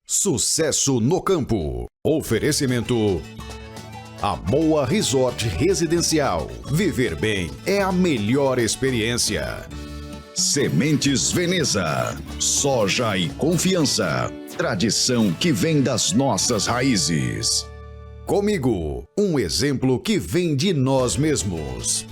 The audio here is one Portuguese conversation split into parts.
Sucesso no campo. Oferecimento Amoa Resort Residencial. Viver bem é a melhor experiência. Sementes Veneza. Soja e confiança. Tradição que vem das nossas raízes. Comigo, um exemplo que vem de nós mesmos.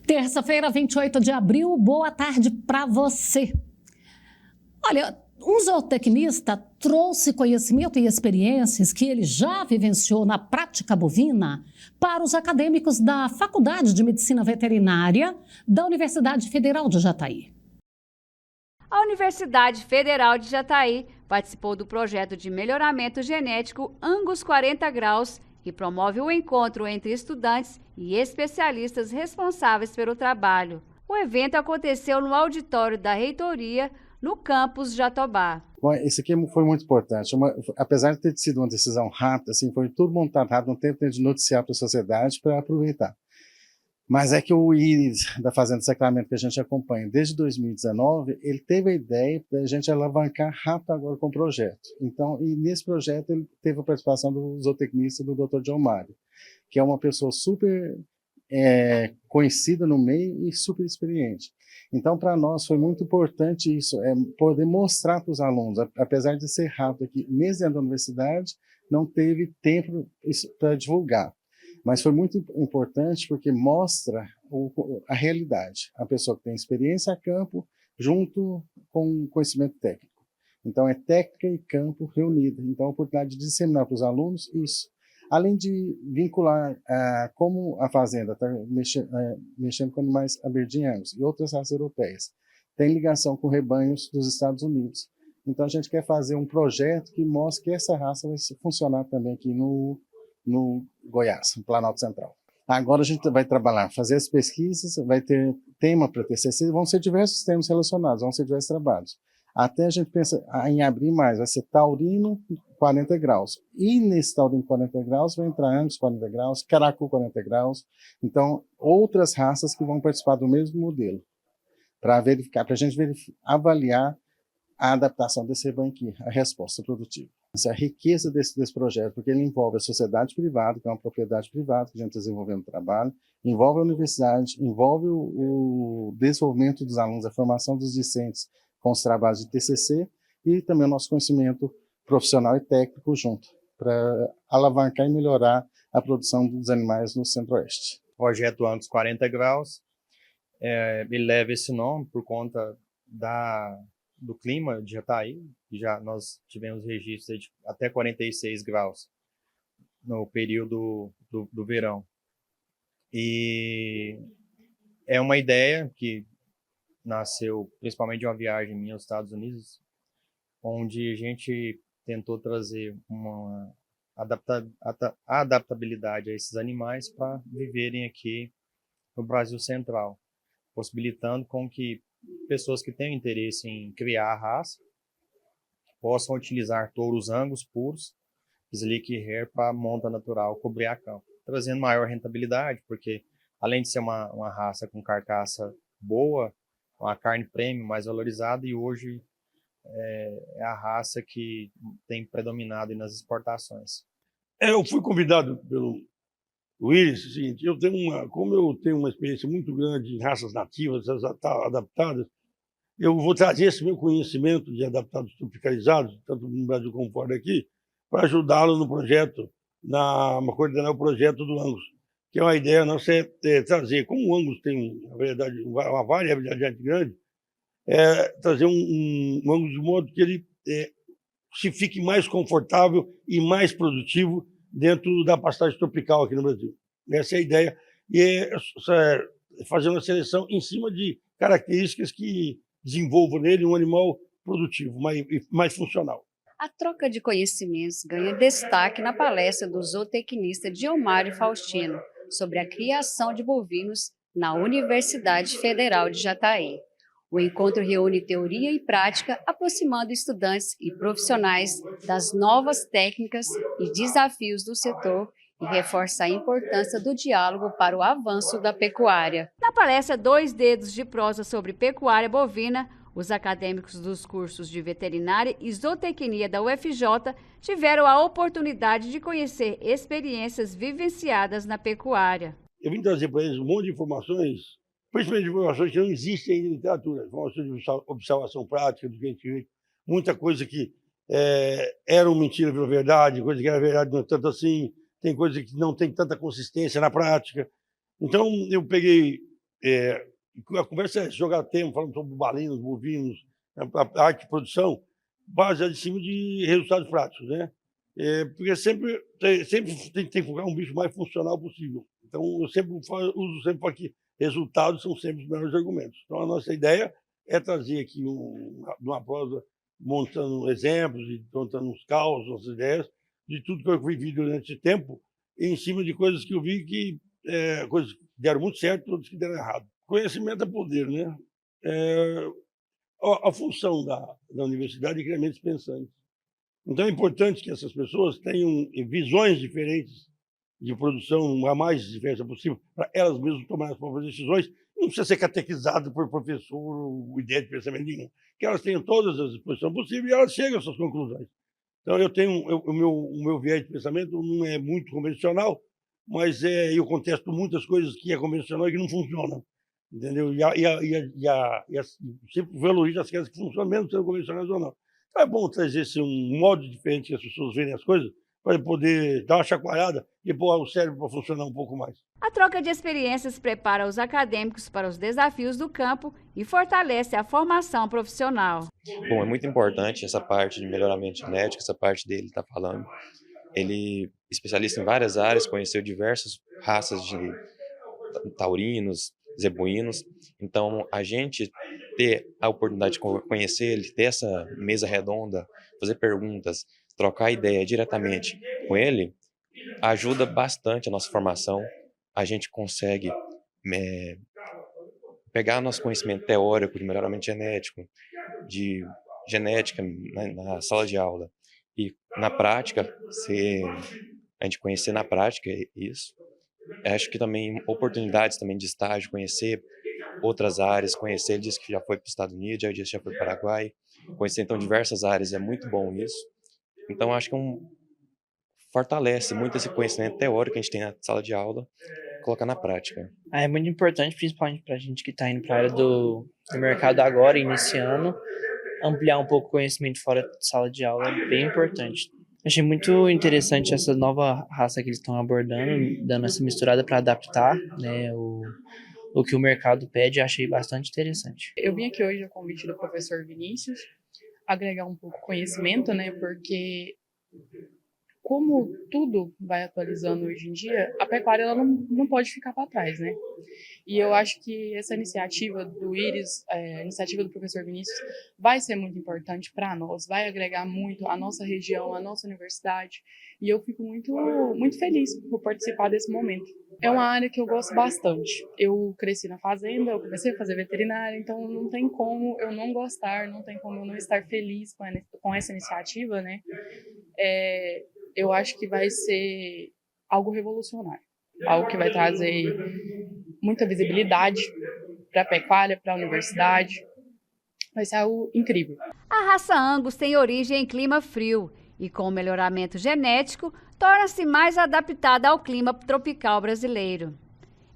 Terça-feira, 28 de abril, boa tarde para você. Olha, um zootecnista trouxe conhecimento e experiências que ele já vivenciou na prática bovina para os acadêmicos da Faculdade de Medicina Veterinária da Universidade Federal de Jataí. A Universidade Federal de Jataí participou do projeto de melhoramento genético Angus 40 graus e promove o encontro entre estudantes e especialistas responsáveis pelo trabalho. O evento aconteceu no auditório da reitoria, no campus Jatobá. Bom, esse aqui foi muito importante. Apesar de ter sido uma decisão rápida, assim, foi tudo montado rápido, não teve tempo de noticiar para a sociedade para aproveitar. Mas é que o IRIS da Fazenda Sacramento, que a gente acompanha desde 2019, ele teve a ideia de a gente alavancar rápido agora com o projeto. Então, e nesse projeto ele teve a participação do zootecnista, do Dr. John Mário, que é uma pessoa super conhecida no meio e super experiente. Então, para nós foi muito importante isso, poder mostrar para os alunos, apesar de ser rápido aqui, mesmo dentro da universidade, não teve tempo para divulgar. Mas foi muito importante porque mostra a realidade. A pessoa que tem experiência a campo junto com conhecimento técnico. Então, é técnica e campo reunida. Então, a oportunidade de disseminar para os alunos isso. Além de vincular como a fazenda está mexendo com animais aberdeenses e outras raças europeias. Tem ligação com rebanhos dos Estados Unidos. Então, a gente quer fazer um projeto que mostre que essa raça vai funcionar também aqui no Goiás, no Planalto Central. Agora a gente vai trabalhar, fazer as pesquisas, vai ter tema para TCC, vão ser diversos temas relacionados, vão ser diversos trabalhos. Até a gente pensa em abrir mais, vai ser taurino 40 graus. E nesse taurino 40 graus vai entrar Angus 40 graus, caracu 40 graus. Então, outras raças que vão participar do mesmo modelo, para verificar, para a gente avaliar a adaptação desse rebanho aqui, a resposta produtiva. Essa é a riqueza desse projeto, porque ele envolve a sociedade privada, que é uma propriedade privada que a gente está desenvolvendo o trabalho, envolve a universidade, envolve o desenvolvimento dos alunos, a formação dos discentes com os trabalhos de TCC e também o nosso conhecimento profissional e técnico junto, para alavancar e melhorar a produção dos animais no Centro-Oeste. Projeto Angus 40 graus, ele leva esse nome por conta do clima de Jataí, que já nós tivemos registros de até 46 graus no período do verão. E é uma ideia que nasceu principalmente de uma viagem minha aos Estados Unidos, onde a gente tentou trazer uma adaptabilidade a esses animais para viverem aqui no Brasil Central, possibilitando com que pessoas que têm interesse em criar a raça possam utilizar touros Angus puros, Slick Hair para monta natural cobrir a campo, trazendo maior rentabilidade, porque além de ser uma raça com carcaça boa, uma carne premium mais valorizada, e hoje é a raça que tem predominado nas exportações. Eu fui convidado pelo Willis, seguinte, como eu tenho uma experiência muito grande em raças nativas, adaptadas, eu vou trazer esse meu conhecimento de adaptados tropicalizados, tanto no Brasil como fora daqui, para ajudá-lo no projeto, coordenar o projeto do Angus, que é uma ideia nossa trazer, como o Angus tem, na verdade, uma variabilidade grande, trazer um Angus de modo que ele se fique mais confortável e mais produtivo dentro da pastagem tropical aqui no Brasil. Essa é a ideia. E fazer uma seleção em cima de características que desenvolvam nele um animal produtivo, mais funcional. A troca de conhecimentos ganha destaque na palestra do zootecnista Diomário Faustino sobre a criação de bovinos na Universidade Federal de Jataí. O encontro reúne teoria e prática, aproximando estudantes e profissionais das novas técnicas e desafios do setor e reforça a importância do diálogo para o avanço da pecuária. Na palestra Dois Dedos de Prosa sobre pecuária bovina, os acadêmicos dos cursos de veterinária e zootecnia da UFJ tiveram a oportunidade de conhecer experiências vivenciadas na pecuária. Eu vim trazer para eles um monte de informações, principalmente informações que não existem ainda em literatura, informações de observação prática do que a gente vê, muita coisa que era uma mentira, virou verdade, coisa que era verdade não é tanto assim, tem coisa que não tem tanta consistência na prática. Então, eu peguei... a conversa é jogar tempo, falando sobre balinos, bovinos, a arte de produção, baseada em cima de resultados práticos, né? Porque sempre tem que focar um bicho mais funcional possível. Então, eu sempre uso sempre para que resultados são sempre os melhores argumentos. Então, a nossa ideia é trazer aqui uma prosa montando exemplos e contando uns causos, nossas ideias, de tudo que eu vivi durante esse tempo, em cima de coisas que eu vi que coisas que deram muito certo, outras que deram errado. Conhecimento é poder, né? A função da universidade é criar mentes pensantes. Então é importante que essas pessoas tenham visões diferentes de produção, a mais diversa possível, para elas mesmas tomarem as próprias decisões. Não precisa ser catequizado por professor ou ideia de pensamento nenhum. Que elas tenham todas as exposições possíveis e elas chegam às suas conclusões. Então o meu viés de pensamento não é muito convencional, mas eu contesto muitas coisas que é convencional e que não funcionam. Entendeu? Sempre valorizo as coisas que funcionam, mesmo sendo convencionais ou não. Então é bom trazer um modo diferente que as pessoas verem as coisas, para poder dar uma chacoalhada e pôr o cérebro para funcionar um pouco mais. A troca de experiências prepara os acadêmicos para os desafios do campo e fortalece a formação profissional. Bom, é muito importante essa parte de melhoramento genético, essa parte dele está falando. Ele é especialista em várias áreas, conheceu diversas raças de taurinos, zebuínos. Então, a gente ter a oportunidade de conhecer ele, ter essa mesa redonda, fazer perguntas, trocar ideia diretamente com ele, ajuda bastante a nossa formação. A gente consegue pegar nosso conhecimento teórico de melhoramento genético, de genética na sala de aula e na prática, a gente conhecer na prática isso. Acho que também oportunidades também de estágio, conhecer outras áreas, conhecer, ele disse que já foi para os Estados Unidos, já disse que já foi para o Paraguai, conhecer então diversas áreas, é muito bom isso. Então acho que fortalece muito esse conhecimento teórico que a gente tem na sala de aula, colocar na prática. É muito importante, principalmente para a gente que está indo para a área do mercado agora, iniciando, ampliar um pouco o conhecimento fora da sala de aula é bem importante. Achei muito interessante essa nova raça que eles estão abordando, dando essa misturada para adaptar, né, o que o mercado pede, achei bastante interessante. Eu vim aqui hoje a convite do professor Vinícius, agregar um pouco conhecimento, né, porque como tudo vai atualizando hoje em dia, a pecuária ela não pode ficar para trás, né? E eu acho que essa iniciativa do Iris, a iniciativa do professor Vinícius, vai ser muito importante para nós, vai agregar muito a nossa região, a nossa universidade, e eu fico muito feliz por participar desse momento. É uma área que eu gosto bastante. Eu cresci na fazenda, eu comecei a fazer veterinária, então não tem como eu não gostar, não tem como eu não estar feliz com essa iniciativa, né? Eu acho que vai ser algo revolucionário, algo que vai trazer muita visibilidade para a pecuária, para a universidade. Vai ser algo incrível. A raça Angus tem origem em clima frio e, com o melhoramento genético, torna-se mais adaptada ao clima tropical brasileiro.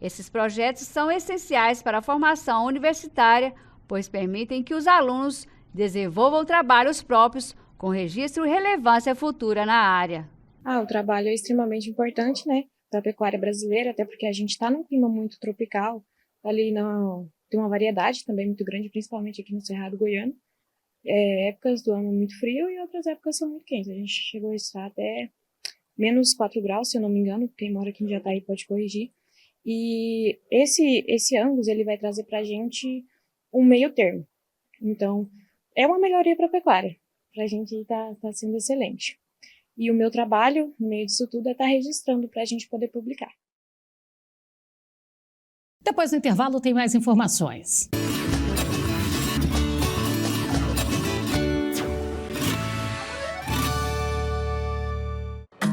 Esses projetos são essenciais para a formação universitária, pois permitem que os alunos desenvolvam trabalhos próprios com registro e relevância futura na área. O trabalho é extremamente importante, né, para a pecuária brasileira, até porque a gente está num clima muito tropical, ali tem uma variedade também muito grande, principalmente aqui no Cerrado Goiano. Épocas do ano muito frio e outras épocas são muito quentes. A gente chegou a estar até menos 4 graus, se eu não me engano, quem mora aqui em Jataí pode corrigir. E esse Angus, ele vai trazer para a gente um meio termo. Então, é uma melhoria para a pecuária para a gente está sendo excelente. E o meu trabalho, no meio disso tudo, é estar registrando para a gente poder publicar. Depois do intervalo tem mais informações.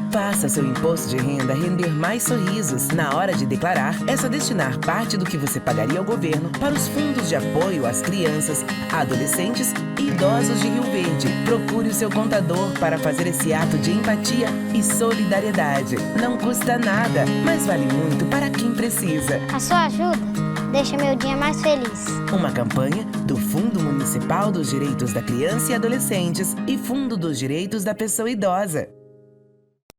Faça seu imposto de renda render mais sorrisos. Na hora de declarar, é só destinar parte do que você pagaria ao governo para os fundos de apoio às crianças, adolescentes e idosos de Rio Verde. Procure o seu contador para fazer esse ato de empatia e solidariedade. Não custa nada, mas vale muito para quem precisa. A sua ajuda deixa meu dia mais feliz. Uma campanha do Fundo Municipal dos Direitos da Criança e Adolescentes e Fundo dos Direitos da Pessoa Idosa.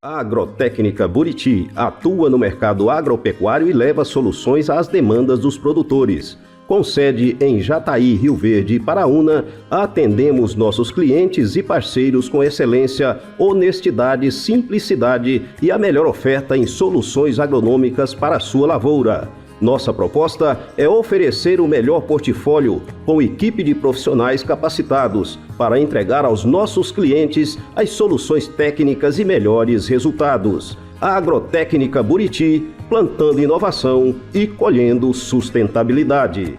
A Agrotécnica Buriti atua no mercado agropecuário e leva soluções às demandas dos produtores. Com sede em Jataí, Rio Verde e Paraúna, atendemos nossos clientes e parceiros com excelência, honestidade, simplicidade e a melhor oferta em soluções agronômicas para a sua lavoura. Nossa proposta é oferecer o melhor portfólio com equipe de profissionais capacitados para entregar aos nossos clientes as soluções técnicas e melhores resultados. A Agrotécnica Buriti, plantando inovação e colhendo sustentabilidade.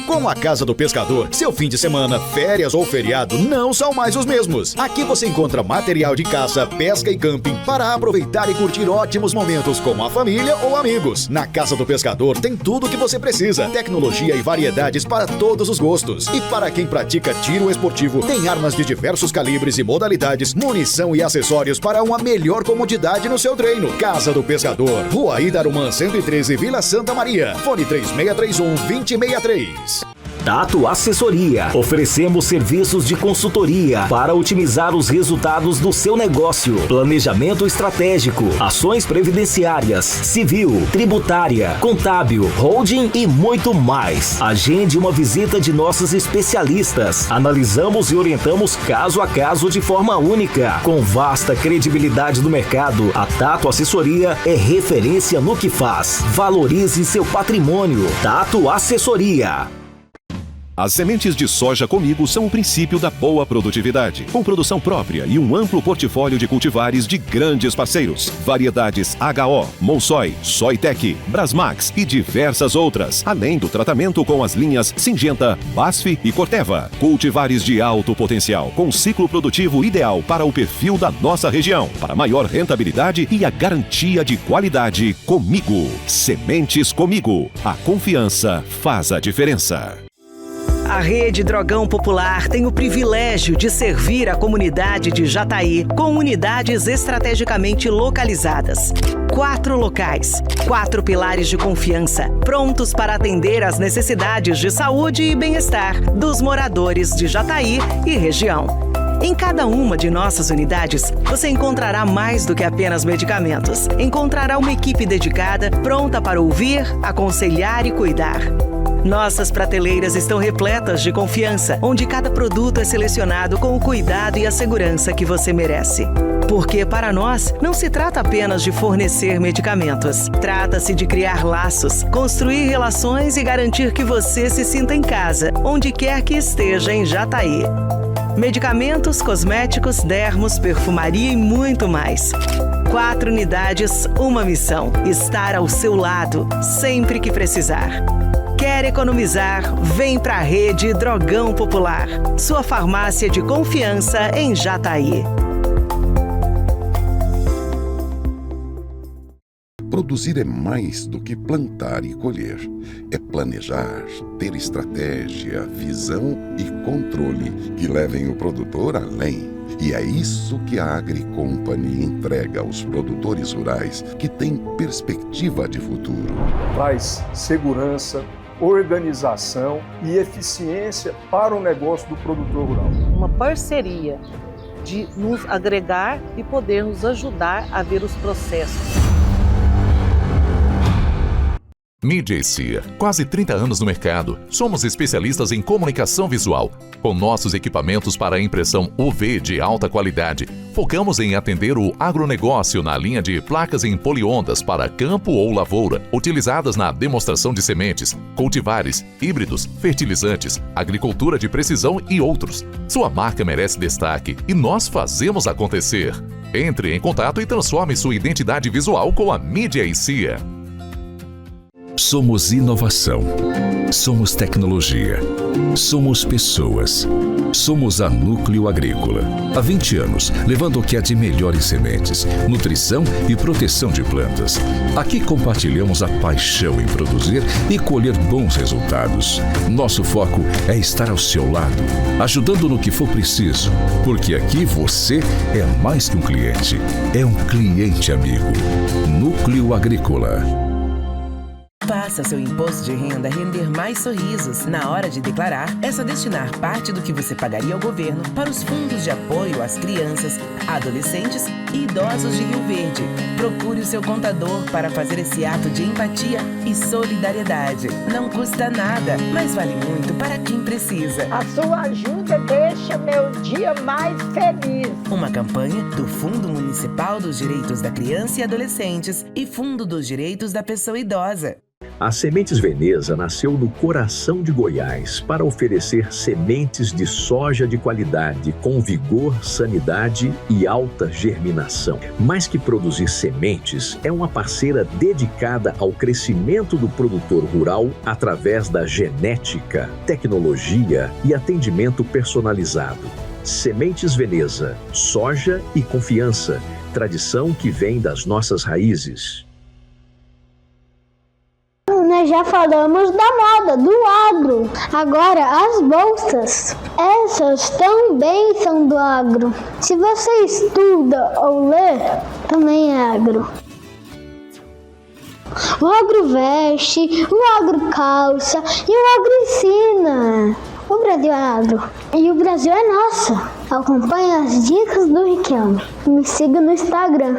Com a Casa do Pescador, seu fim de semana, férias ou feriado não são mais os mesmos. Aqui você encontra material de caça, pesca e camping para aproveitar e curtir ótimos momentos com a família ou amigos. Na Casa do Pescador tem tudo o que você precisa, tecnologia e variedades para todos os gostos. E para quem pratica tiro esportivo, tem armas de diversos calibres e modalidades, munição e acessórios para uma melhor comodidade no seu treino. Casa do Pescador, Rua Idarumã 113, Vila Santa Maria. Fone 3631-2063. Tato Assessoria. Oferecemos serviços de consultoria para otimizar os resultados do seu negócio. Planejamento estratégico, ações previdenciárias, civil, tributária, contábil, holding e muito mais. Agende uma visita de nossos especialistas. Analisamos e orientamos caso a caso de forma única. Com vasta credibilidade no mercado, a Tato Assessoria é referência no que faz. Valorize seu patrimônio. Tato Assessoria. As sementes de soja Comigo são o princípio da boa produtividade, com produção própria e um amplo portfólio de cultivares de grandes parceiros. Variedades HO, Monsoy, Soitec, Brasmax e diversas outras, além do tratamento com as linhas Singenta, Basf e Corteva. Cultivares de alto potencial, com ciclo produtivo ideal para o perfil da nossa região, para maior rentabilidade e a garantia de qualidade. Comigo. Sementes Comigo. A confiança faz a diferença. A Rede Drogão Popular tem o privilégio de servir a comunidade de Jataí com unidades estrategicamente localizadas. 4 locais, 4 pilares de confiança, prontos para atender às necessidades de saúde e bem-estar dos moradores de Jataí e região. Em cada uma de nossas unidades, você encontrará mais do que apenas medicamentos. Encontrará uma equipe dedicada, pronta para ouvir, aconselhar e cuidar. Nossas prateleiras estão repletas de confiança, onde cada produto é selecionado com o cuidado e a segurança que você merece. Porque para nós, não se trata apenas de fornecer medicamentos. Trata-se de criar laços, construir relações e garantir que você se sinta em casa, onde quer que esteja em Jataí. Medicamentos, cosméticos, dermos, perfumaria e muito mais. 4 unidades, uma missão: estar ao seu lado, sempre que precisar. Quer economizar? Vem para a Rede Drogão Popular, sua farmácia de confiança em Jataí. Produzir é mais do que plantar e colher. É planejar, ter estratégia, visão e controle que levem o produtor além. E é isso que a AgriCompany entrega aos produtores rurais que têm perspectiva de futuro. Traz segurança, organização e eficiência para o negócio do produtor rural. Uma parceria de nos agregar e poder nos ajudar a ver os processos. Mídia e CIA, quase 30 anos no mercado. Somos especialistas em comunicação visual. Com nossos equipamentos para impressão UV de alta qualidade, focamos em atender o agronegócio na linha de placas em poliondas para campo ou lavoura, utilizadas na demonstração de sementes, cultivares, híbridos, fertilizantes, agricultura de precisão e outros. Sua marca merece destaque e nós fazemos acontecer. Entre em contato e transforme sua identidade visual com a Mídia e CIA. Somos inovação, somos tecnologia, somos pessoas, somos a Núcleo Agrícola. Há 20 anos, levando o que há de melhor em sementes, nutrição e proteção de plantas. Aqui compartilhamos a paixão em produzir e colher bons resultados. Nosso foco é estar ao seu lado, ajudando no que for preciso, porque aqui você é mais que um cliente, é um cliente amigo. Núcleo Agrícola. Faça seu imposto de renda render mais sorrisos. Na hora de declarar, é só destinar parte do que você pagaria ao governo para os fundos de apoio às crianças, adolescentes e idosos de Rio Verde. Procure o seu contador para fazer esse ato de empatia e solidariedade. Não custa nada, mas vale muito para quem precisa. A sua ajuda deixa meu dia mais feliz. Uma campanha do Fundo Municipal dos Direitos da Criança e Adolescentes e Fundo dos Direitos da Pessoa Idosa. A Sementes Veneza nasceu no coração de Goiás para oferecer sementes de soja de qualidade com vigor, sanidade e alta germinação. Mais que produzir sementes, é uma parceira dedicada ao crescimento do produtor rural através da genética, tecnologia e atendimento personalizado. Sementes Veneza, soja e confiança, tradição que vem das nossas raízes. Nós já falamos da moda, do agro. Agora, as bolsas. Essas também são do agro. Se você estuda ou lê, também é agro. O agro veste, o agro calça e o agro ensina. O Brasil é agro e o Brasil é nosso. Acompanhe as dicas do Riquelme. Me siga no Instagram.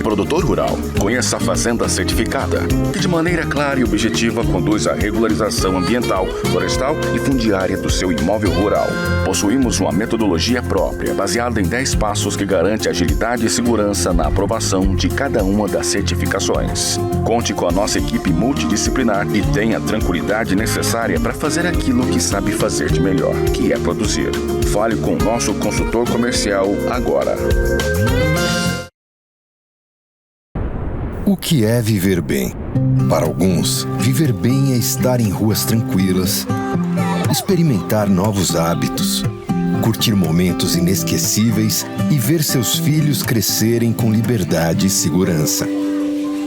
Produtor rural, conheça a Fazenda Certificada, que de maneira clara e objetiva conduz à regularização ambiental, florestal e fundiária do seu imóvel rural. Possuímos uma metodologia própria, baseada em 10 passos que garante agilidade e segurança na aprovação de cada uma das certificações. Conte com a nossa equipe multidisciplinar e tenha a tranquilidade necessária para fazer aquilo que sabe fazer de melhor, que é produzir. Fale com o nosso consultor comercial agora. O que é viver bem? Para alguns, viver bem é estar em ruas tranquilas, experimentar novos hábitos, curtir momentos inesquecíveis e ver seus filhos crescerem com liberdade e segurança.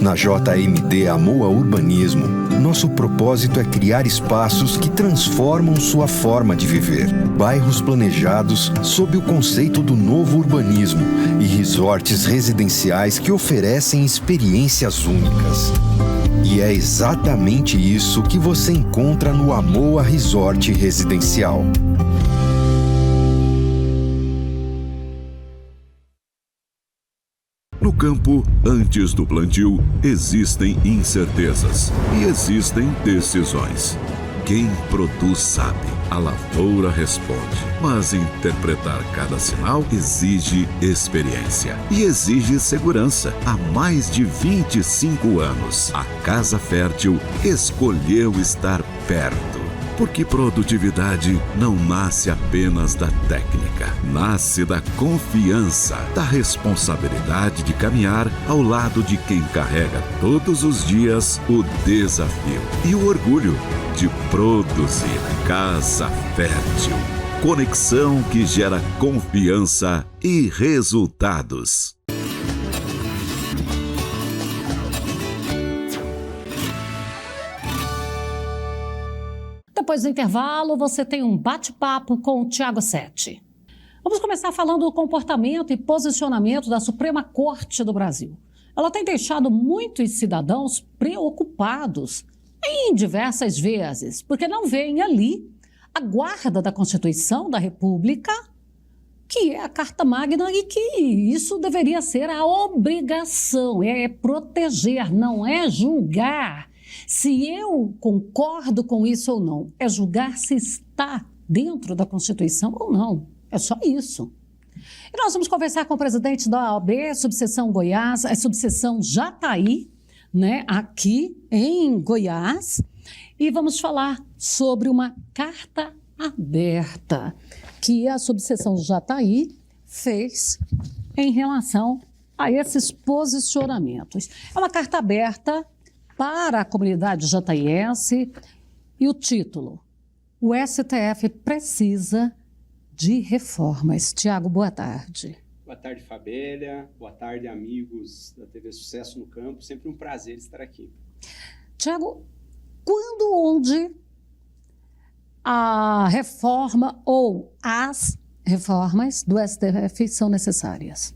Na JMD Amoa Urbanismo, nosso propósito é criar espaços que transformam sua forma de viver. Bairros planejados sob o conceito do novo urbanismo e resorts residenciais que oferecem experiências únicas. E é exatamente isso que você encontra no Amoa Resort Residencial. No campo, antes do plantio, existem incertezas e existem decisões. Quem produz sabe, a lavoura responde. Mas interpretar cada sinal exige experiência e exige segurança. Há mais de 25 anos, a Casa Fértil escolheu estar perto. Porque produtividade não nasce apenas da técnica, nasce da confiança, da responsabilidade de caminhar ao lado de quem carrega todos os dias o desafio e o orgulho de produzir. Casa Fértil, conexão que gera confiança e resultados. Depois do intervalo, você tem um bate-papo com o Tiago Sete. Vamos começar falando do comportamento e posicionamento da Suprema Corte do Brasil. Ela tem deixado muitos cidadãos preocupados em diversas vezes, porque não veem ali a guarda da Constituição da República que é a Carta Magna e que isso deveria ser a obrigação, é proteger, não é julgar se eu concordo com isso ou não, é julgar se está dentro da Constituição ou não, é só isso. E nós vamos conversar com o presidente da OAB, subseção Goiás, subseção Jataí, né, aqui em Goiás, e vamos falar sobre uma carta aberta que a subseção Jataí fez em relação a esses posicionamentos. É uma carta aberta para a comunidade jataiense e o título: o STF precisa de reformas. Tiago, boa tarde. Boa tarde, Fabélia. Boa tarde, amigos da TV Sucesso no Campo. Sempre um prazer estar aqui. Tiago, quando, onde a reforma ou as reformas do STF são necessárias?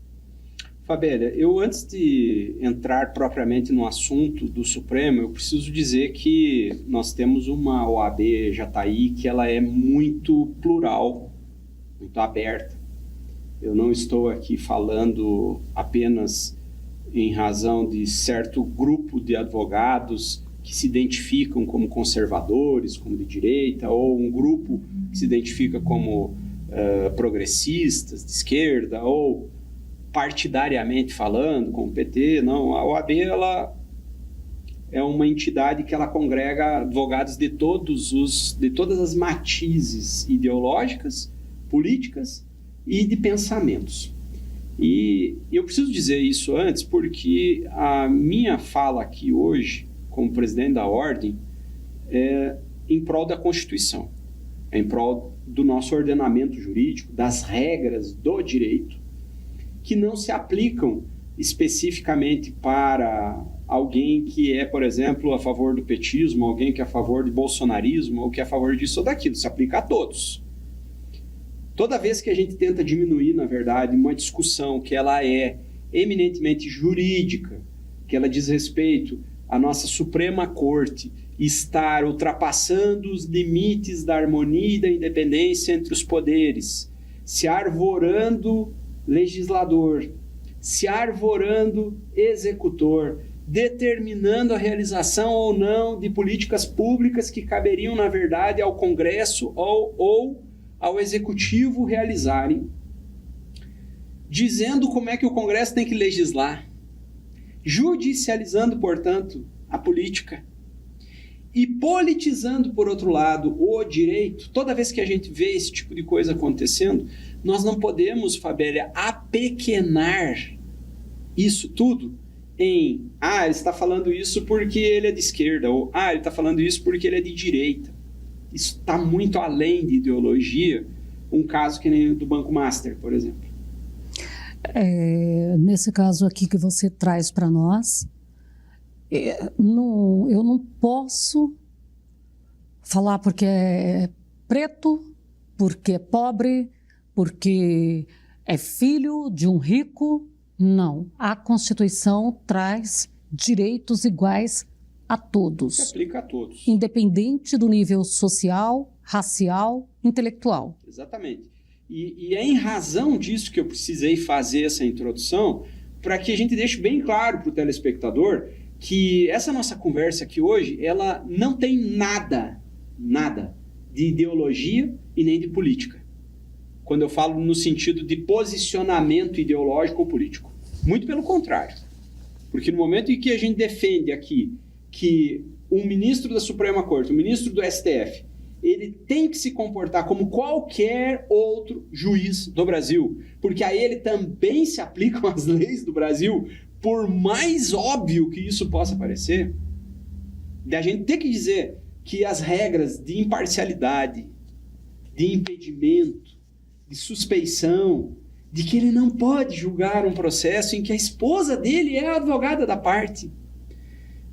Fabélia, eu antes de entrar propriamente no assunto do Supremo, eu preciso dizer que nós temos uma OAB Jataí que ela é muito plural, muito aberta. Eu não estou aqui falando apenas em razão de certo grupo de advogados que se identificam como conservadores, como de direita, ou um grupo que se identifica como progressistas, de esquerda, ou partidariamente falando, como o PT. Não, a OAB ela é uma entidade que ela congrega advogados de todas as matizes ideológicas, políticas e de pensamentos. E eu preciso dizer isso antes porque a minha fala aqui hoje, como presidente da Ordem, é em prol da Constituição, é em prol do nosso ordenamento jurídico, das regras do direito, que não se aplicam especificamente para alguém que é, por exemplo, a favor do petismo, alguém que é a favor do bolsonarismo, ou que é a favor disso ou daquilo. Se aplica a todos. Toda vez que a gente tenta diminuir, na verdade, uma discussão que ela é eminentemente jurídica, que ela diz respeito à nossa Suprema Corte estar ultrapassando os limites da harmonia e da independência entre os poderes, se arvorando legislador, se arvorando executor, determinando a realização ou não de políticas públicas que caberiam, na verdade, ao Congresso ou ao Executivo realizarem, dizendo como é que o Congresso tem que legislar, judicializando, portanto, a política e politizando, por outro lado, o direito. Toda vez que a gente vê esse tipo de coisa acontecendo, nós não podemos, Fabélia, apequenar isso tudo em ele está falando isso porque ele é de esquerda, ou ele está falando isso porque ele é de direita. Isso está muito além de ideologia, um caso que nem o do Banco Master, por exemplo. Nesse caso aqui que você traz para nós, eu não posso falar porque é preto, porque é pobre, porque é filho de um rico. Não. A Constituição traz direitos iguais a todos. Se aplica a todos. Independente do nível social, racial, intelectual. Exatamente. E é em razão disso que eu precisei fazer essa introdução, para que a gente deixe bem claro para o telespectador que essa nossa conversa aqui hoje, ela não tem nada de ideologia e nem de política. Quando eu falo no sentido de posicionamento ideológico ou político. Muito pelo contrário. Porque no momento em que a gente defende aqui que um ministro da Suprema Corte, um ministro do STF, ele tem que se comportar como qualquer outro juiz do Brasil, porque a ele também se aplicam as leis do Brasil, por mais óbvio que isso possa parecer, da gente ter que dizer que as regras de imparcialidade, de impedimento, de suspeição, de que ele não pode julgar um processo em que a esposa dele é a advogada da parte,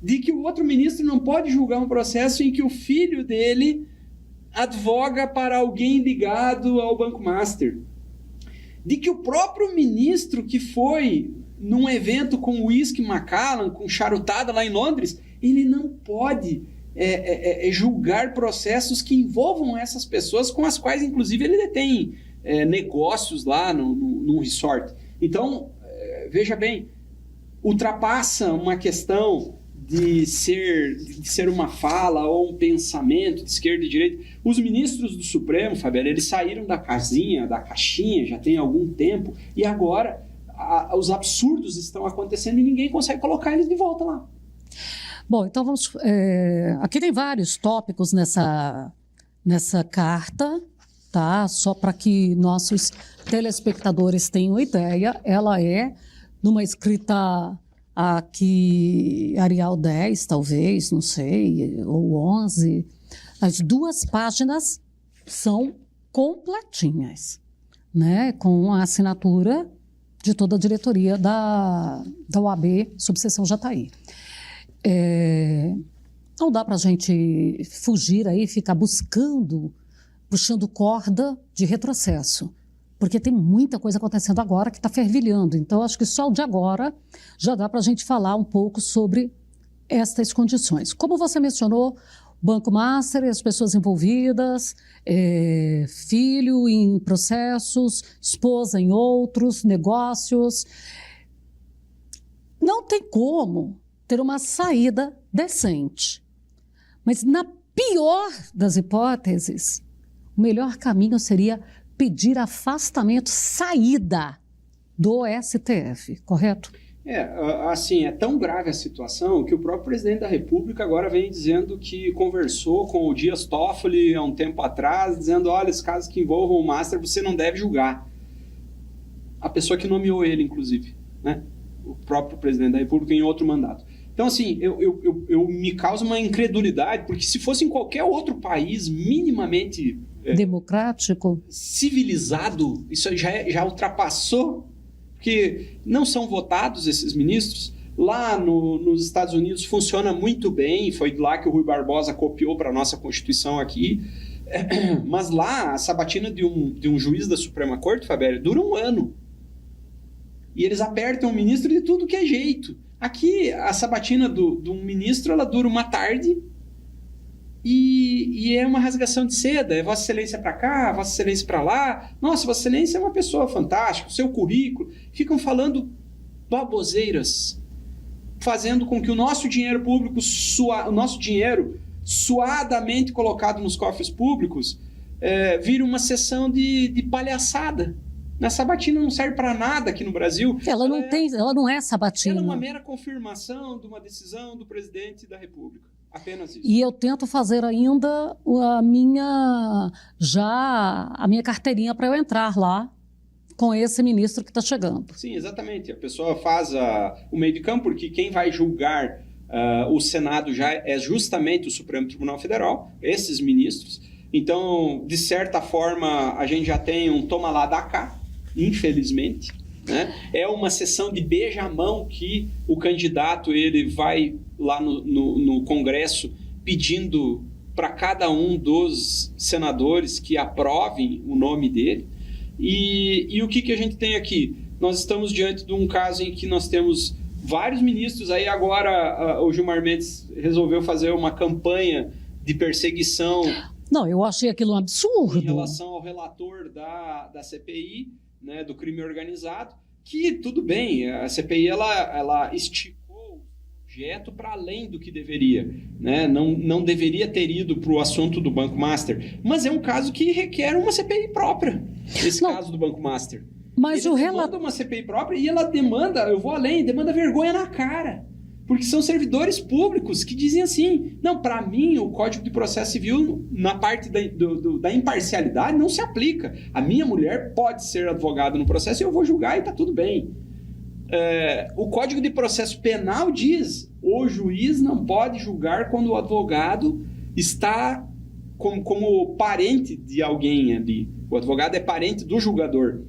de que o outro ministro não pode julgar um processo em que o filho dele advoga para alguém ligado ao Banco Master, de que o próprio ministro que foi num evento com whisky Macallan, com charutada lá em Londres, ele não pode julgar processos que envolvam essas pessoas com as quais, inclusive, ele detém negócios lá num resort. Então, veja bem, ultrapassa uma questão de ser uma fala ou um pensamento de esquerda e direita. Os ministros do Supremo, Fabiana, eles saíram da caixinha já tem algum tempo, e agora os absurdos estão acontecendo e ninguém consegue colocar eles de volta lá. Bom, então vamos... aqui tem vários tópicos nessa carta, tá? Só para que nossos telespectadores tenham ideia, ela é numa escrita aqui Arial 10, talvez, não sei, ou 11. As 2 páginas são completinhas, né? Com a assinatura de toda a diretoria da OAB Subseção Jataí. Não dá para a gente fugir aí, ficar puxando corda de retrocesso, porque tem muita coisa acontecendo agora que está fervilhando. Então, acho que só o de agora já dá para a gente falar um pouco sobre estas condições. Como você mencionou, Banco Master e as pessoas envolvidas, filho em processos, esposa em outros negócios. Não tem como ter uma saída decente. Mas, na pior das hipóteses, o melhor caminho seria pedir afastamento, saída do STF, correto? Assim, é tão grave a situação que o próprio presidente da República agora vem dizendo que conversou com o Dias Toffoli há um tempo atrás, dizendo, olha, os casos que envolvam o Master você não deve julgar. A pessoa que nomeou ele, inclusive, né? O próprio presidente da República em outro mandato. Então, assim, eu me causa uma incredulidade, porque se fosse em qualquer outro país minimamente... democrático, civilizado, isso já ultrapassou, porque não são votados esses ministros. Lá nos Estados Unidos funciona muito bem, foi lá que o Rui Barbosa copiou para a nossa Constituição aqui, mas lá a sabatina de um juiz da Suprema Corte, Fabério, dura 1 ano. E eles apertam o ministro de tudo que é jeito. Aqui, a sabatina de um ministro, ela dura 1 tarde e é uma rasgação de seda. É Vossa Excelência para cá, Vossa Excelência para lá. Nossa, Vossa Excelência é uma pessoa fantástica, o seu currículo. Ficam falando baboseiras, fazendo com que o nosso dinheiro público, o nosso dinheiro suadamente colocado nos cofres públicos, vire uma sessão de palhaçada. A sabatina não serve para nada aqui no Brasil. Ela não é sabatina. Ela é uma mera confirmação de uma decisão do presidente da República. Apenas isso. E eu tento fazer ainda a minha carteirinha para eu entrar lá com esse ministro que está chegando. Sim, exatamente. A pessoa faz o meio de campo, porque quem vai julgar o Senado já é justamente o Supremo Tribunal Federal, esses ministros. Então, de certa forma, a gente já tem um toma lá da cá, infelizmente, né? É uma sessão de beija-mão que o candidato ele vai lá no Congresso pedindo para cada um dos senadores que aprovem o nome dele. E o que a gente tem aqui? Nós estamos diante de um caso em que nós temos vários ministros. Aí agora o Gilmar Mendes resolveu fazer uma campanha de perseguição. Não, eu achei aquilo um absurdo. Em relação ao relator da CPI, né, do crime organizado, que tudo bem, a CPI ela esticou o objeto para além do que deveria, né? Não deveria ter ido para o assunto do Banco Master, mas é um caso que requer uma CPI própria, caso do Banco Master. Mas ele demanda uma CPI própria e ela demanda, eu vou além, demanda vergonha na cara. Porque são servidores públicos que dizem assim, não, para mim o Código de Processo Civil, na parte da imparcialidade, não se aplica. A minha mulher pode ser advogada no processo e eu vou julgar e está tudo bem. O Código de Processo Penal diz, o juiz não pode julgar quando o advogado está como parente de alguém ali. O advogado é parente do julgador.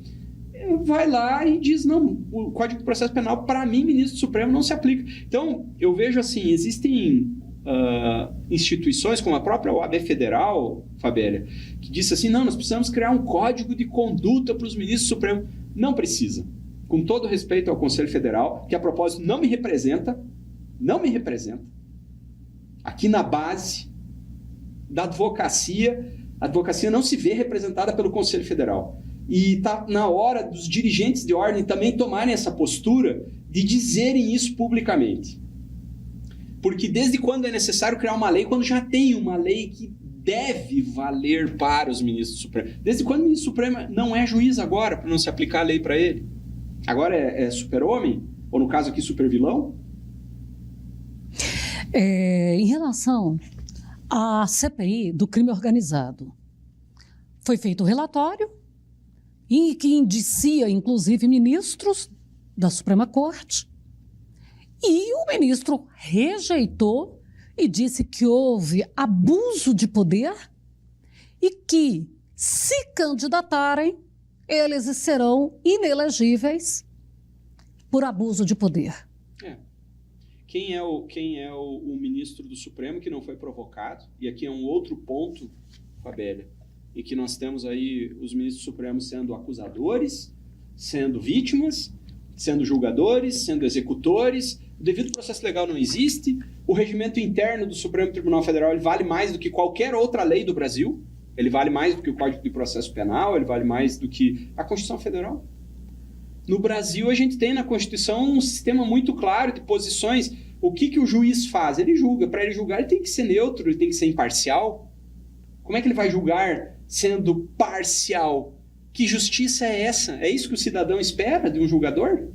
Vai lá e diz, não, o Código de Processo Penal, para mim, ministro Supremo, não se aplica. Então, eu vejo assim, existem instituições, como a própria OAB Federal, Fabélia, que disse assim, não, nós precisamos criar um código de conduta para os ministros Supremos. Não precisa. Com todo respeito ao Conselho Federal, que a propósito não me representa, aqui na base da advocacia, a advocacia não se vê representada pelo Conselho Federal. E está na hora dos dirigentes de ordem também tomarem essa postura de dizerem isso publicamente. Porque desde quando é necessário criar uma lei, quando já tem uma lei que deve valer para os ministros supremos? Desde quando o ministro supremo não é juiz agora, para não se aplicar a lei para ele? Agora é super-homem? Ou no caso aqui, super-vilão? Em relação à CPI do crime organizado, foi feito o relatório e que indicia, inclusive, ministros da Suprema Corte. E o ministro rejeitou e disse que houve abuso de poder e que, se candidatarem, eles serão inelegíveis por abuso de poder. Quem é o ministro do Supremo que não foi provocado? E aqui é um outro ponto, Fabélia, em que nós temos aí os ministros supremos sendo acusadores, sendo vítimas, sendo julgadores, sendo executores. O devido processo legal não existe. O regimento interno do Supremo Tribunal Federal ele vale mais do que qualquer outra lei do Brasil. Ele vale mais do que o Código de Processo Penal, ele vale mais do que a Constituição Federal. No Brasil, a gente tem na Constituição um sistema muito claro de posições. O que o juiz faz? Ele julga. Para ele julgar, ele tem que ser neutro, ele tem que ser imparcial. Como é que ele vai julgar sendo parcial? Que justiça é essa? É isso que o cidadão espera de um julgador?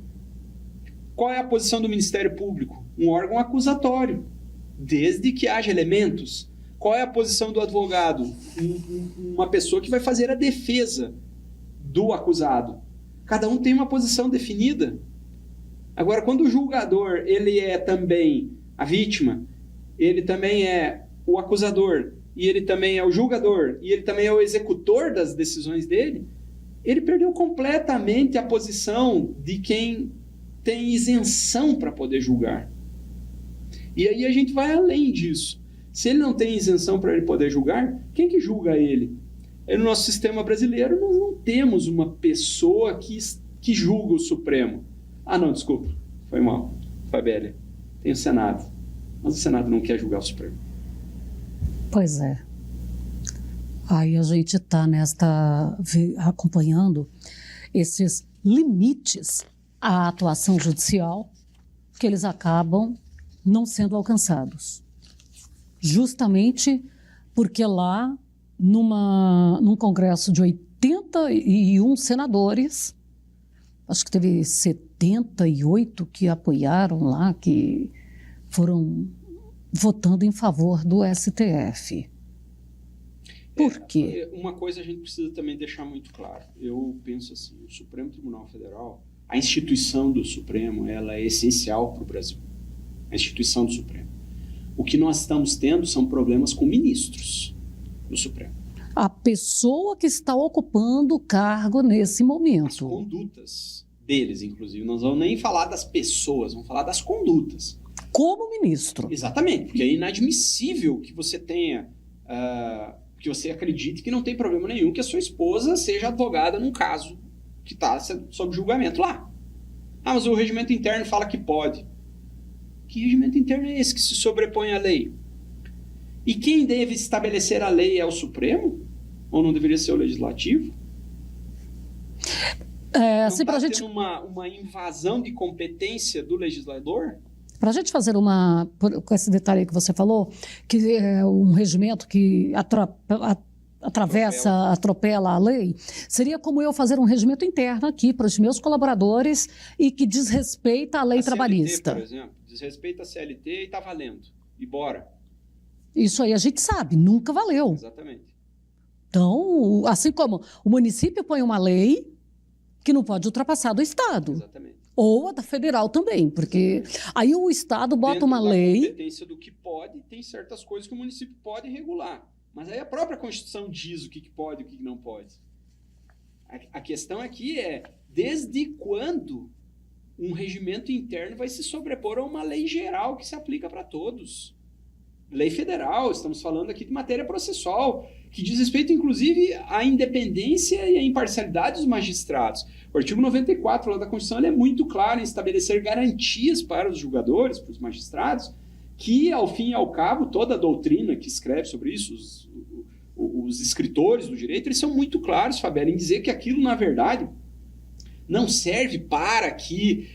Qual é a posição do Ministério Público? Um órgão acusatório, desde que haja elementos. Qual é a posição do advogado? Uma pessoa que vai fazer a defesa do acusado. Cada um tem uma posição definida. Agora, quando o julgador ele é também a vítima, ele também é o acusador, e ele também é o julgador, e ele também é o executor das decisões dele, ele perdeu completamente a posição de quem tem isenção para poder julgar. E aí a gente vai além disso. Se ele não tem isenção para ele poder julgar, quem que julga ele? No nosso sistema brasileiro, nós não temos uma pessoa que julga o Supremo. Ah, não, desculpa. Foi mal. Fabélia. Tem o Senado. Mas o Senado não quer julgar o Supremo. Pois é. Aí a gente está acompanhando esses limites à atuação judicial que eles acabam não sendo alcançados. Justamente porque lá, num congresso de 81 senadores, acho que teve 78 que apoiaram lá, que foram votando em favor do STF. Por quê? Uma coisa a gente precisa também deixar muito claro. Eu penso assim, o Supremo Tribunal Federal, a instituição do Supremo, ela é essencial para o Brasil. A instituição do Supremo. O que nós estamos tendo são problemas com ministros do Supremo. A pessoa que está ocupando o cargo nesse momento. As condutas deles, inclusive. Nós vamos nem falar das pessoas, vamos falar das condutas. Como ministro. Exatamente, porque é inadmissível que você tenha, que você acredite que não tem problema nenhum que a sua esposa seja advogada num caso que está sob julgamento lá. Ah, mas o regimento interno fala que pode. Que regimento interno é esse que se sobrepõe à lei? E quem deve estabelecer a lei é o Supremo? Ou não deveria ser o Legislativo? Não está tendo uma invasão de competência do legislador? Para a gente fazer com esse detalhe que você falou, que é um regimento que atropela a lei, seria como eu fazer um regimento interno aqui para os meus colaboradores e que desrespeita a lei trabalhista. CLT, por exemplo, desrespeita a CLT e está valendo. E bora. Isso aí a gente sabe, nunca valeu. Exatamente. Então, assim como o município põe uma lei que não pode ultrapassar do Estado. Exatamente. Ou a da federal também, porque aí o Estado bota dentro uma lei... Dentro da competência do que pode, tem certas coisas que o município pode regular. Mas aí a própria Constituição diz o que pode e o que não pode. A questão aqui é, desde quando um regimento interno vai se sobrepor a uma lei geral que se aplica para todos? Lei federal, estamos falando aqui de matéria processual, que diz respeito, inclusive, à independência e à imparcialidade dos magistrados. O artigo 94 lá da Constituição ele é muito claro em estabelecer garantias para os julgadores, para os magistrados, que, ao fim e ao cabo, toda a doutrina que escreve sobre isso, o os escritores do direito, eles são muito claros, Fabela, em dizer que aquilo, na verdade, não serve para que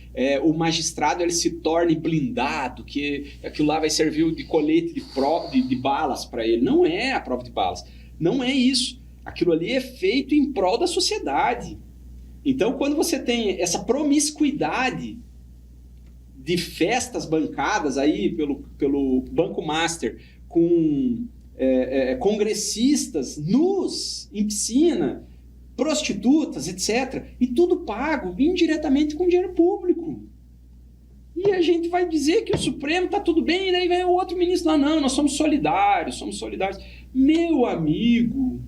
o magistrado ele se torne blindado, que aquilo lá vai servir de colete de balas para ele. Não é a prova de balas. Não é isso. Aquilo ali é feito em prol da sociedade. Então, quando você tem essa promiscuidade de festas bancadas aí pelo Banco Master, com congressistas nus em piscina, prostitutas, etc. E tudo pago indiretamente com dinheiro público. E a gente vai dizer que o Supremo está tudo bem, e daí vem o outro ministro lá, não, nós somos solidários. Meu amigo,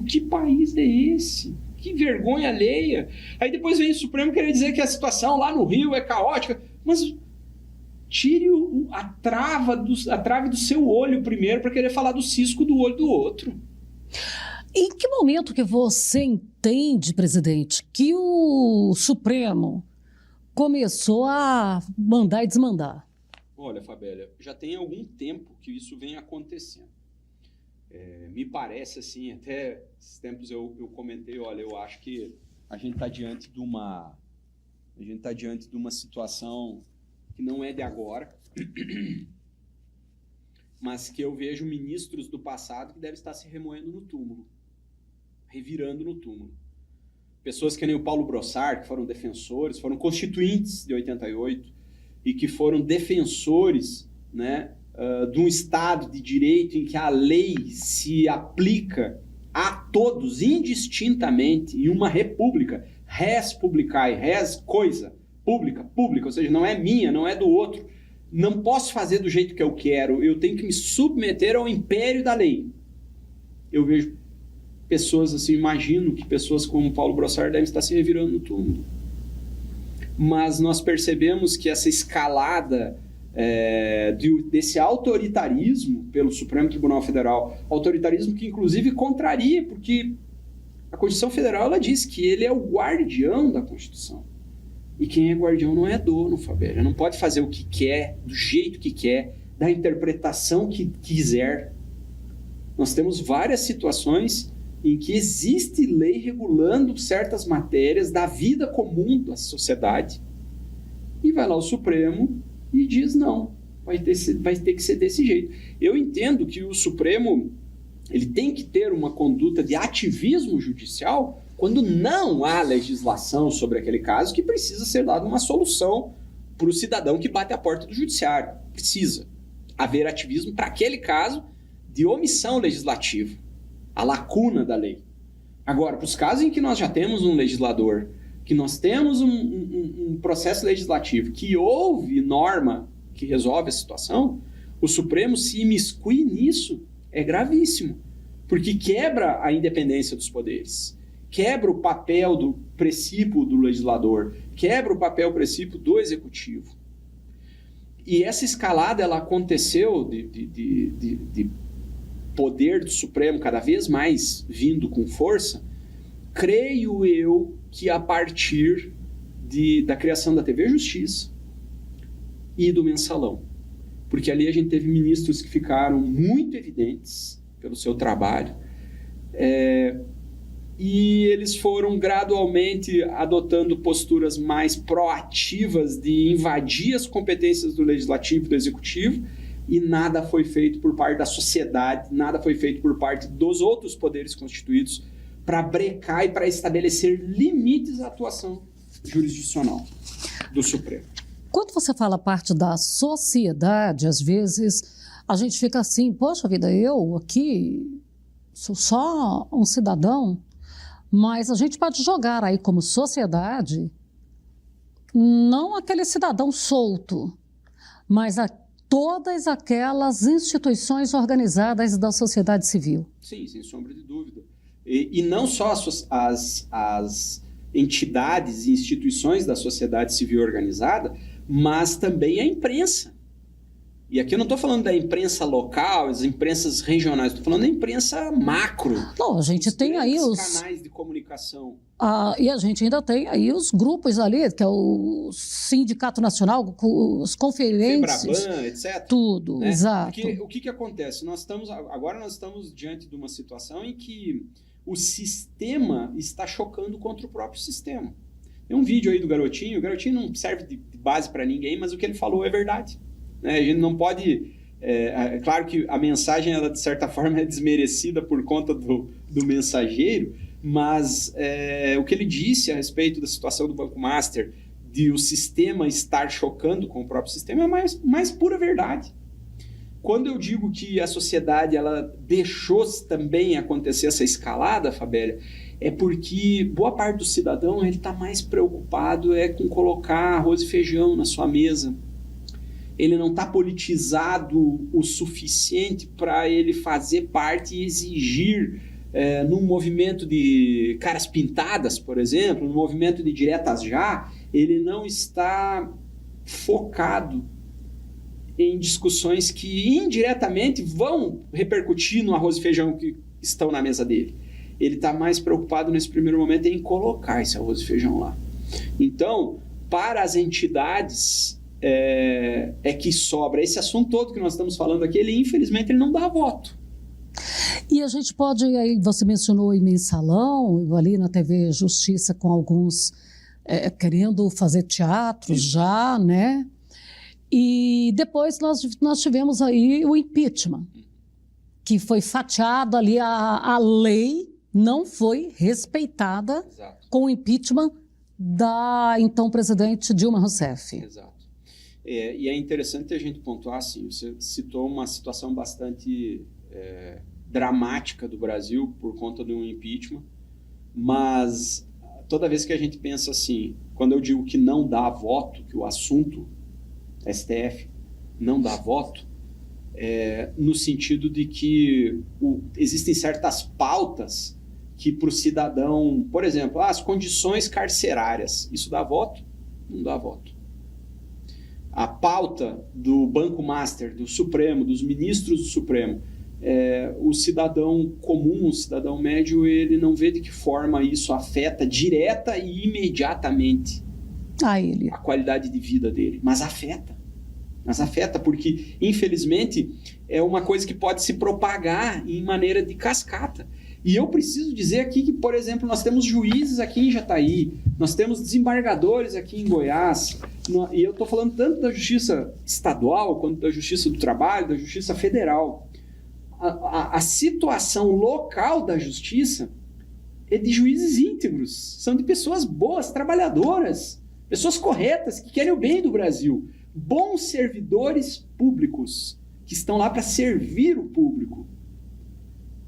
que país é esse? Que vergonha alheia. Aí depois vem o Supremo querer dizer que a situação lá no Rio é caótica. Mas tire a trave do seu olho primeiro para querer falar do cisco do olho do outro. Em que momento que você entende, presidente, que o Supremo começou a mandar e desmandar? Olha, Fabélia, já tem algum tempo que isso vem acontecendo. Me parece assim, até esses tempos eu comentei, olha, eu acho que a gente está diante de uma situação que não é de agora, mas que eu vejo ministros do passado que devem estar se remoendo no túmulo, revirando no túmulo. Pessoas que nem o Paulo Brossard, que foram defensores, foram constituintes de 88 e que foram defensores, né, de um Estado de Direito em que a lei se aplica a todos indistintamente em uma república, res publicae, res coisa, pública, ou seja, não é minha, não é do outro. Não posso fazer do jeito que eu quero, eu tenho que me submeter ao império da lei. Eu vejo pessoas assim, imagino que pessoas como Paulo Brossard devem estar se revirando no túmulo. Mas nós percebemos que essa escalada desse autoritarismo pelo Supremo Tribunal Federal, autoritarismo que inclusive contraria, porque a Constituição Federal ela diz que ele é o guardião da Constituição. E quem é guardião não é dono, Fabélia. Não pode fazer o que quer, do jeito que quer, da interpretação que quiser. Nós temos várias situações em que existe lei regulando certas matérias da vida comum da sociedade. E vai lá o Supremo e diz não, vai ter que ser desse jeito. Eu entendo que o Supremo ele tem que ter uma conduta de ativismo judicial quando não há legislação sobre aquele caso que precisa ser dada uma solução para o cidadão que bate a porta do judiciário. Precisa haver ativismo para aquele caso de omissão legislativa, a lacuna da lei. Agora, para os casos em que nós já temos um legislador, que nós temos um processo legislativo, que houve norma que resolve a situação, o Supremo se imiscuir nisso é gravíssimo, porque quebra a independência dos poderes, quebra o papel do princípio do legislador, quebra o papel princípio do executivo. E essa escalada ela aconteceu de poder do Supremo cada vez mais vindo com força, creio eu que a partir da criação da TV Justiça e do Mensalão. Porque ali a gente teve ministros que ficaram muito evidentes pelo seu trabalho, e eles foram gradualmente adotando posturas mais proativas de invadir as competências do Legislativo e do Executivo, e nada foi feito por parte da sociedade, nada foi feito por parte dos outros poderes constituídos para brecar e para estabelecer limites à atuação jurisdicional do Supremo. Quando você fala parte da sociedade, às vezes a gente fica assim, poxa vida, eu aqui sou só um cidadão, mas a gente pode jogar aí como sociedade, não aquele cidadão solto, mas todas aquelas instituições organizadas da sociedade civil. Sim, sem sombra de dúvida. E não só as entidades e instituições da sociedade civil organizada, mas também a imprensa. E aqui eu não estou falando da imprensa local, as imprensas regionais, estou falando da imprensa macro. Não, a gente tem aí os canais de comunicação. E a gente ainda tem aí os grupos ali, que é o Sindicato Nacional, as conferências. Febraban, etc. Tudo, né? exato. Porque o que acontece? Agora nós estamos diante de uma situação em que o sistema está chocando contra o próprio sistema. Tem um vídeo aí do Garotinho, o Garotinho não serve de base para ninguém, mas o que ele falou é verdade. A gente não pode... É claro que a mensagem, ela, de certa forma, é desmerecida por conta do mensageiro, mas o que ele disse a respeito da situação do Banco Master, de o sistema estar chocando com o próprio sistema, é mais pura verdade. Quando eu digo que a sociedade ela deixou também acontecer essa escalada, Fabélia, é porque boa parte do cidadão está mais preocupado com colocar arroz e feijão na sua mesa. Ele não está politizado o suficiente para ele fazer parte e exigir, num movimento de caras pintadas, por exemplo, num movimento de diretas já, ele não está focado em discussões que indiretamente vão repercutir no arroz e feijão que estão na mesa dele. Ele está mais preocupado nesse primeiro momento em colocar esse arroz e feijão lá. Então, para as entidades... que sobra esse assunto todo que nós estamos falando aqui, infelizmente ele não dá voto. E a gente pode, aí você mencionou em mensalão, ali na TV Justiça, com alguns querendo fazer teatro já, né? E depois nós tivemos aí o impeachment, que foi fatiado ali, a lei não foi respeitada. Exato. Com o impeachment da então presidente Dilma Rousseff. Exato. E é interessante a gente pontuar, assim, você citou uma situação bastante dramática do Brasil por conta de um impeachment, mas toda vez que a gente pensa assim, quando eu digo que não dá voto, que o assunto STF não dá voto, no sentido de que existem certas pautas que para o cidadão, por exemplo, as condições carcerárias, isso dá voto? Não dá voto. A pauta do Banco Master, do Supremo, dos ministros do Supremo, o cidadão comum, o cidadão médio, ele não vê de que forma isso afeta direta e imediatamente a qualidade de vida dele. Mas afeta. Mas afeta porque, infelizmente, é uma coisa que pode se propagar em maneira de cascata. E eu preciso dizer aqui que, por exemplo, nós temos juízes aqui em Jataí, nós temos desembargadores aqui em Goiás, e eu estou falando tanto da justiça estadual, quanto da justiça do trabalho, da justiça federal. A situação local da justiça é de juízes íntegros, são de pessoas boas, trabalhadoras, pessoas corretas, que querem o bem do Brasil, bons servidores públicos, que estão lá para servir o público.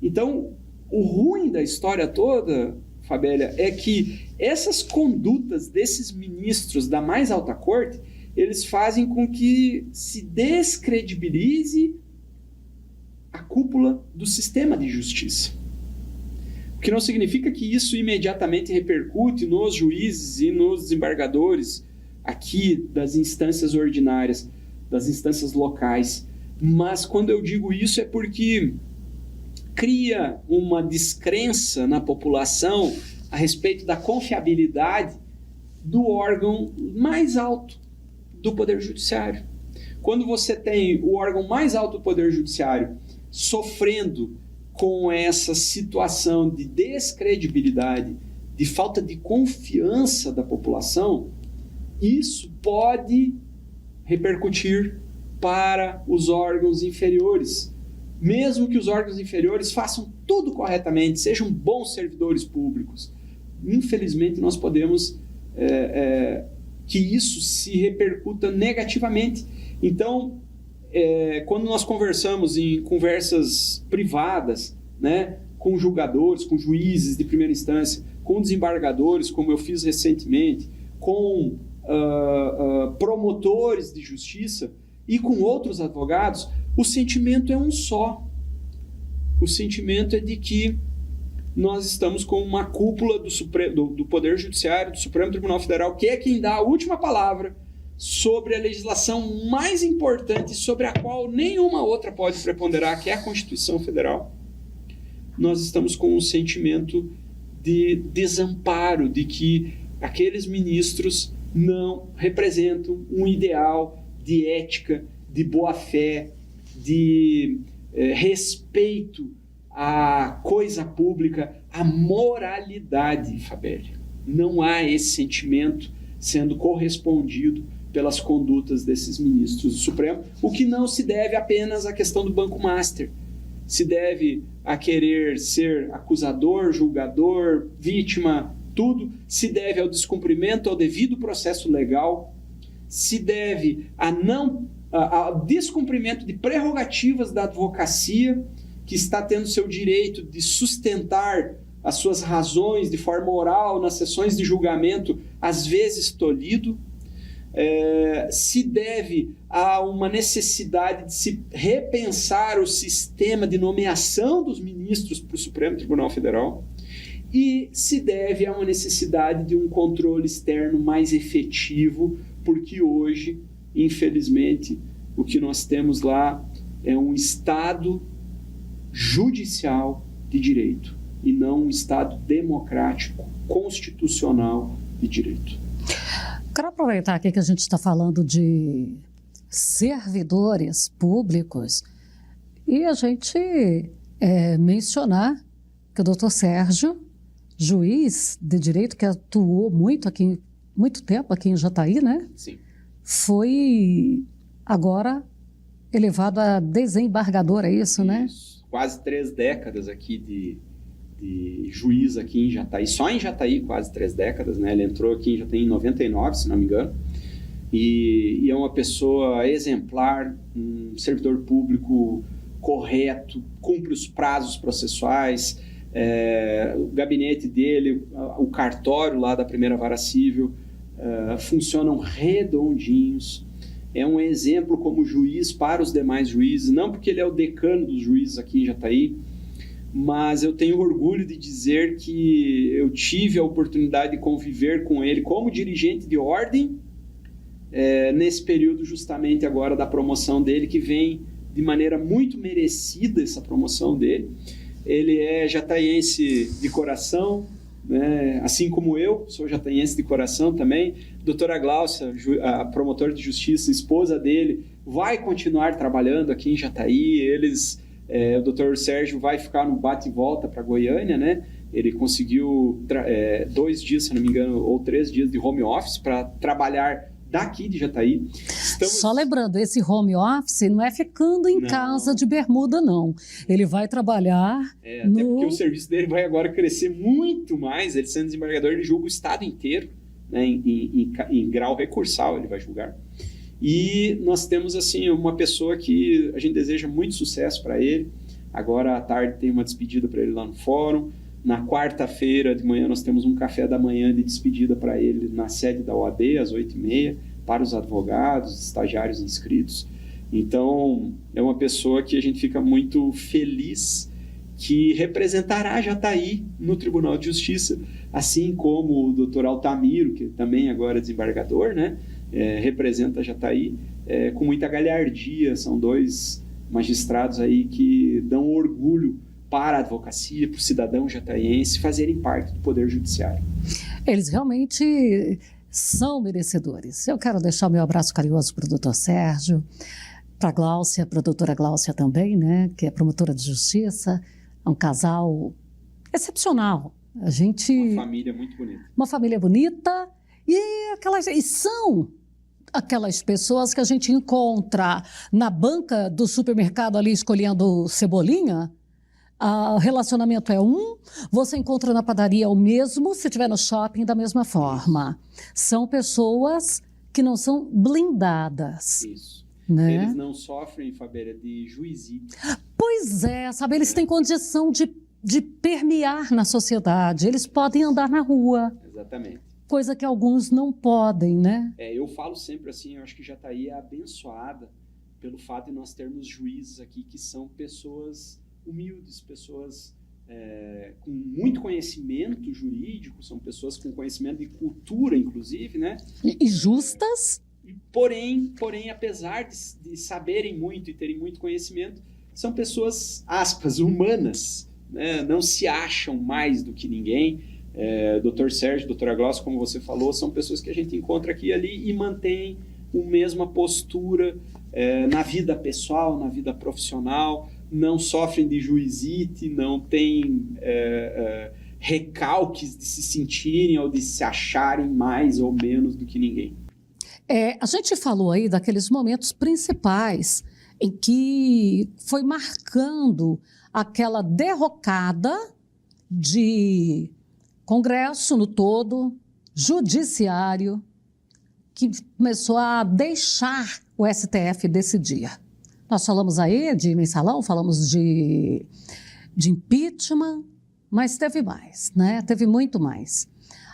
Então, o ruim da história toda, Fabélia, é que essas condutas desses ministros da mais alta corte, eles fazem com que se descredibilize a cúpula do sistema de justiça. O que não significa que isso imediatamente repercute nos juízes e nos desembargadores aqui das instâncias ordinárias, das instâncias locais. Mas quando eu digo isso é porque cria uma descrença na população a respeito da confiabilidade do órgão mais alto do Poder Judiciário. Quando você tem o órgão mais alto do Poder Judiciário sofrendo com essa situação de descredibilidade, de falta de confiança da população, isso pode repercutir para os órgãos inferiores. Mesmo que os órgãos inferiores façam tudo corretamente, sejam bons servidores públicos, infelizmente nós podemos que isso se repercuta negativamente. Então, quando nós conversamos em conversas privadas, né, com julgadores, com juízes de primeira instância, com desembargadores, como eu fiz recentemente, com promotores de justiça e com outros advogados, o sentimento é um só. O sentimento é de que nós estamos com uma cúpula do Poder Judiciário, do Supremo Tribunal Federal, que é quem dá a última palavra sobre a legislação mais importante, sobre a qual nenhuma outra pode preponderar, que é a Constituição Federal, nós estamos com um sentimento de desamparo, de que aqueles ministros não representam um ideal de ética, de boa-fé, de respeito à coisa pública, à moralidade, Fabélia. Não há esse sentimento sendo correspondido pelas condutas desses ministros do Supremo, o que não se deve apenas à questão do Banco Master. Se deve a querer ser acusador, julgador, vítima, tudo. Se deve ao descumprimento, ao devido processo legal. Se deve ao descumprimento de prerrogativas da advocacia, que está tendo seu direito de sustentar as suas razões de forma oral nas sessões de julgamento, às vezes tolhido. Se deve a uma necessidade de se repensar o sistema de nomeação dos ministros para o Supremo Tribunal Federal, e se deve a uma necessidade de um controle externo mais efetivo, porque hoje, infelizmente, o que nós temos lá é um Estado judicial de direito e não um Estado democrático, constitucional de direito. Quero aproveitar aqui que a gente está falando de servidores públicos e a gente mencionar que o doutor Sérgio, juiz de direito que atuou muito tempo aqui em Jataí, né? Sim. Foi agora elevado a desembargador, é isso, né? Quase 3 décadas aqui de juiz aqui em Jataí, só em Jataí, quase 3 décadas, né? Ele entrou aqui em Jataí em 99, se não me engano, e é uma pessoa exemplar, um servidor público correto, cumpre os prazos processuais, o gabinete dele, o cartório lá da primeira vara civil, funcionam redondinhos. É um exemplo como juiz para os demais juízes, não porque ele é o decano dos juízes aqui em Jataí, mas eu tenho orgulho de dizer que eu tive a oportunidade de conviver com ele como dirigente de ordem nesse período justamente agora da promoção dele, que vem de maneira muito merecida essa promoção dele. Ele é jataiense de coração, né? Assim como eu, sou jataiense de coração também. Doutora Gláucia, a promotora de justiça, esposa dele, vai continuar trabalhando aqui em Jataí. O doutor Sérgio vai ficar no bate e volta para Goiânia, né? Ele conseguiu 2 dias, se não me engano, ou 3 dias de home office para trabalhar daqui de Jataí. Só lembrando, esse home office não é ficando em casa de bermuda, não. Ele vai trabalhar até porque o serviço dele vai agora crescer muito mais. Ele sendo desembargador, ele julga o estado inteiro, né? Em grau recursal ele vai julgar. E nós temos assim uma pessoa que a gente deseja muito sucesso para ele. Agora à tarde tem uma despedida para ele lá no fórum. Na quarta-feira de manhã nós temos um café da manhã de despedida para ele na sede da OAB, às 8h30, para os advogados, estagiários inscritos. Então, é uma pessoa que a gente fica muito feliz que representará Jataí no Tribunal de Justiça, assim como o doutor Altamiro, que também agora é desembargador, né? Representa Jataí com muita galhardia. São 2 magistrados aí que dão orgulho para a advocacia, para o cidadão jataiense fazerem parte do Poder Judiciário. Eles realmente são merecedores. Eu quero deixar o meu abraço carinhoso para o doutor Sérgio, para a Gláucia, para a doutora Gláucia também, né, que é promotora de justiça, é um casal excepcional. Uma família muito bonita. Uma família bonita e são aquelas pessoas que a gente encontra na banca do supermercado ali escolhendo cebolinha. O relacionamento é você encontra na padaria o mesmo, se estiver no shopping da mesma forma. São pessoas que não são blindadas. Isso. Né? Eles não sofrem, Fabélia, de juizia. Pois é, sabe, eles têm condição de permear na sociedade, eles podem andar na rua. Exatamente. Coisa que alguns não podem, né? Eu falo sempre assim, eu acho que Jataí é abençoada pelo fato de nós termos juízes aqui que são pessoas humildes, pessoas com muito conhecimento jurídico, são pessoas com conhecimento de cultura, inclusive, né? E justas? Porém, apesar de saberem muito e terem muito conhecimento, são pessoas, aspas, humanas, né? Não se acham mais do que ninguém. Dr. Sérgio, doutora Glaucia, como você falou, são pessoas que a gente encontra aqui e ali e mantêm a mesma postura na vida pessoal, na vida profissional, não sofrem de juizite, não têm recalques de se sentirem ou de se acharem mais ou menos do que ninguém. A gente falou aí daqueles momentos principais em que foi marcando aquela derrocada de Congresso no todo, Judiciário, que começou a deixar o STF decidir. Nós falamos aí de mensalão, falamos de impeachment, mas teve mais, né? Teve muito mais.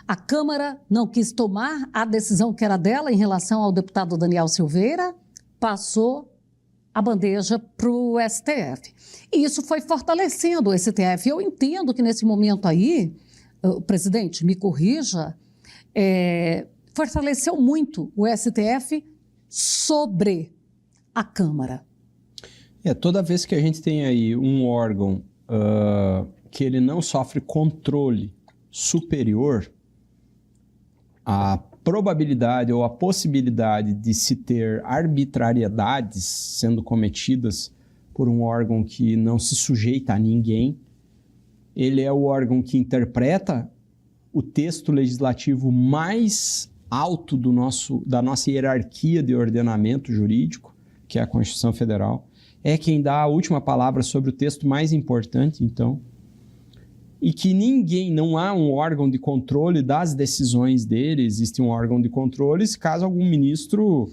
A Câmara não quis tomar a decisão que era dela em relação ao deputado Daniel Silveira, passou a bandeja para o STF. E isso foi fortalecendo o STF. Eu entendo que nesse momento aí, o presidente, me corrija, fortaleceu muito o STF sobre a Câmara. Toda vez que a gente tem aí um órgão que ele não sofre controle superior, a probabilidade ou a possibilidade de se ter arbitrariedades sendo cometidas por um órgão que não se sujeita a ninguém, ele é o órgão que interpreta o texto legislativo mais alto da nossa hierarquia de ordenamento jurídico, que é a Constituição Federal, é quem dá a última palavra sobre o texto mais importante, então, e que não há um órgão de controle das decisões dele, existe um órgão de controle se caso algum ministro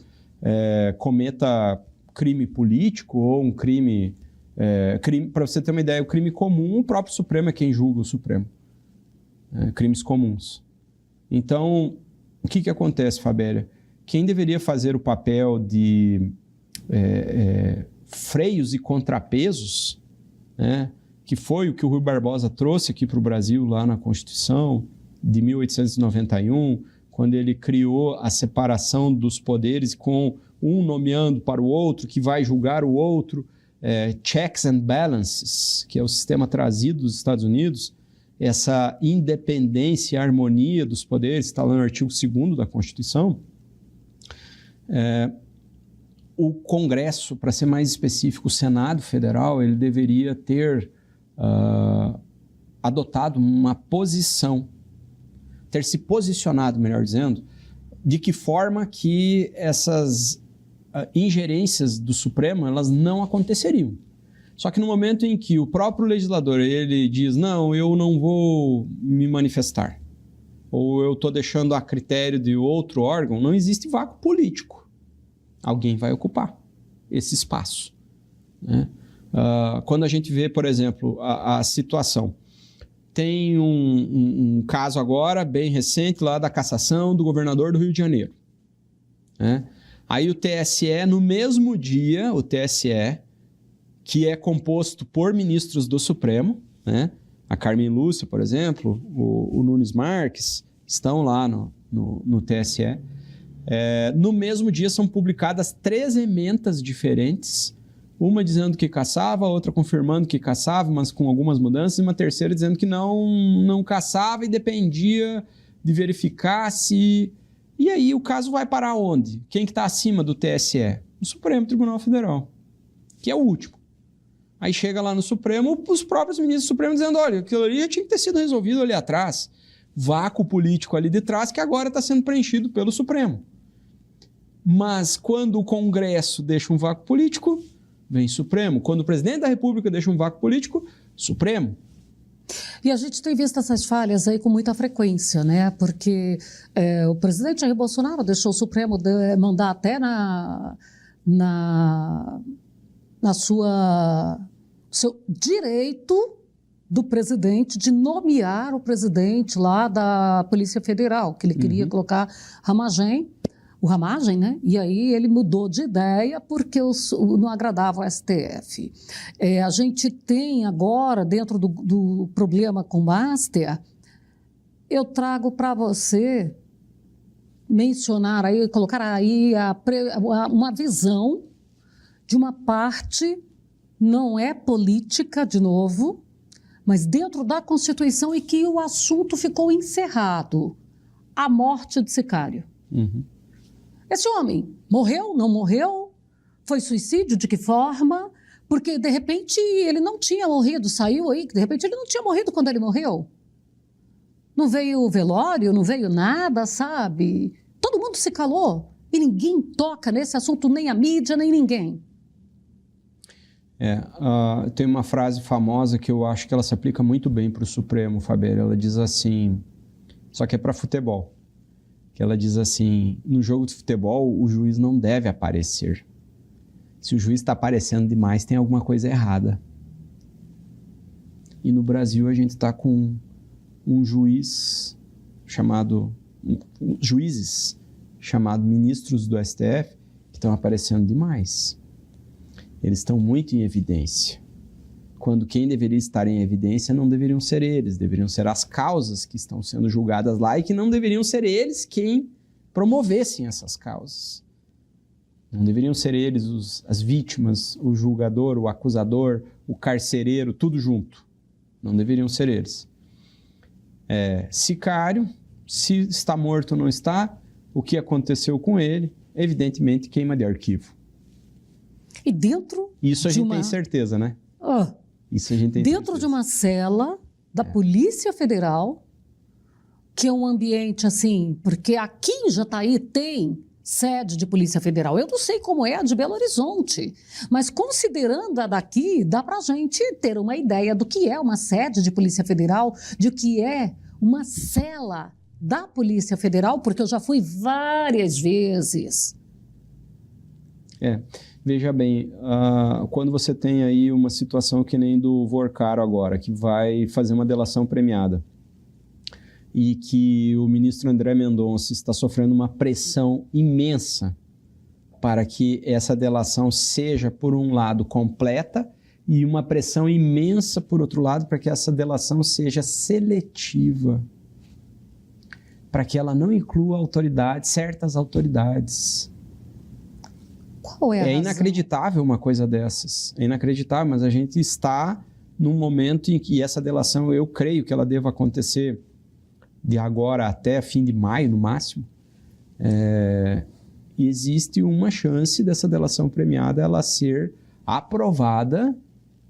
cometa crime político ou um crime para você ter uma ideia, o crime comum, o próprio Supremo é quem julga o Supremo. Crimes comuns. Então, o que acontece, Fabélia? Quem deveria fazer o papel de freios e contrapesos, né, que foi o que o Rui Barbosa trouxe aqui para o Brasil, lá na Constituição de 1891, quando ele criou a separação dos poderes, com um nomeando para o outro, que vai julgar o outro, checks and balances, que é o sistema trazido dos Estados Unidos, essa independência e harmonia dos poderes, está lá no artigo 2º da Constituição. O Congresso, para ser mais específico, o Senado Federal, ele deveria ter adotado uma posição, ter se posicionado, melhor dizendo, de que forma que essas ingerências do Supremo, elas não aconteceriam. Só que no momento em que o próprio legislador, ele diz, não, eu não vou me manifestar, ou eu estou deixando a critério de outro órgão, não existe vácuo político. Alguém vai ocupar esse espaço, né? Quando a gente vê, por exemplo, a situação, tem um caso agora, bem recente, lá da cassação do governador do Rio de Janeiro, né? Aí o TSE, no mesmo dia, o TSE, que é composto por ministros do Supremo, né? A Carmen Lúcia, por exemplo, o Nunes Marques, estão lá no TSE. No mesmo dia são publicadas 3 emendas diferentes, uma dizendo que cassava, outra confirmando que cassava, mas com algumas mudanças, e uma terceira dizendo que não cassava e dependia de verificar se... E aí o caso vai para onde? Quem que está acima do TSE? O Supremo Tribunal Federal, que é o último. Aí chega lá no Supremo, os próprios ministros do Supremo dizendo, olha, aquilo ali já tinha que ter sido resolvido ali atrás. Vácuo político ali de trás que agora está sendo preenchido pelo Supremo. Mas quando o Congresso deixa um vácuo político, vem Supremo. Quando o presidente da República deixa um vácuo político, Supremo. E a gente tem visto essas falhas aí com muita frequência, né? Porque o presidente Jair Bolsonaro deixou o Supremo mandar até seu direito do presidente de nomear o presidente lá da Polícia Federal, que ele queria colocar o Ramagem, né? E aí ele mudou de ideia porque não agradava o STF. A gente tem agora, dentro do problema com o Master, eu trago para você mencionar aí, colocar aí uma visão de uma parte, não é política, de novo, mas dentro da Constituição, e que o assunto ficou encerrado, a morte de Sicário. Esse homem morreu, não morreu? Foi suicídio? De que forma? Porque, de repente, ele não tinha morrido, saiu aí, de repente ele não tinha morrido quando ele morreu. Não veio o velório, não veio nada, sabe? Todo mundo se calou e ninguém toca nesse assunto, nem a mídia, nem ninguém. Tem uma frase famosa que eu acho que ela se aplica muito bem para o Supremo, Fabíola. Ela diz assim, só que é para futebol, que ela diz assim: no jogo de futebol o juiz não deve aparecer. Se o juiz está aparecendo demais, tem alguma coisa errada. E no Brasil a gente está com um juiz chamado, juízes chamados ministros do STF, que estão aparecendo demais. Eles estão muito em evidência. Quando quem deveria estar em evidência não deveriam ser eles, deveriam ser as causas que estão sendo julgadas lá, e que não deveriam ser eles quem promovessem essas causas. Não deveriam ser eles as vítimas, o julgador, o acusador, o carcereiro, tudo junto. Não deveriam ser eles. Sicário, se está morto ou não está, o que aconteceu com ele, evidentemente queima de arquivo. E dentro Isso a gente tem certeza, né? Isso a gente tem dentro certeza. de uma cela da Polícia Federal, que é um ambiente assim, porque aqui em Jataí tem sede de Polícia Federal. Eu não sei como é a de Belo Horizonte, mas considerando a daqui, dá para a gente ter uma ideia do que é uma sede de Polícia Federal, de que é uma cela da Polícia Federal, porque eu já fui várias vezes. Veja bem, quando você tem aí uma situação que nem do Vorcaro agora, que vai fazer uma delação premiada, e que o ministro André Mendonça está sofrendo uma pressão imensa para que essa delação seja, por um lado, completa, e uma pressão imensa, por outro lado, para que essa delação seja seletiva, para que ela não inclua certas autoridades. Qual é a razão? Inacreditável uma coisa dessas. É inacreditável, mas a gente está num momento em que essa delação, eu creio que ela deva acontecer de agora até fim de maio, no máximo. E existe uma chance dessa delação premiada ela ser aprovada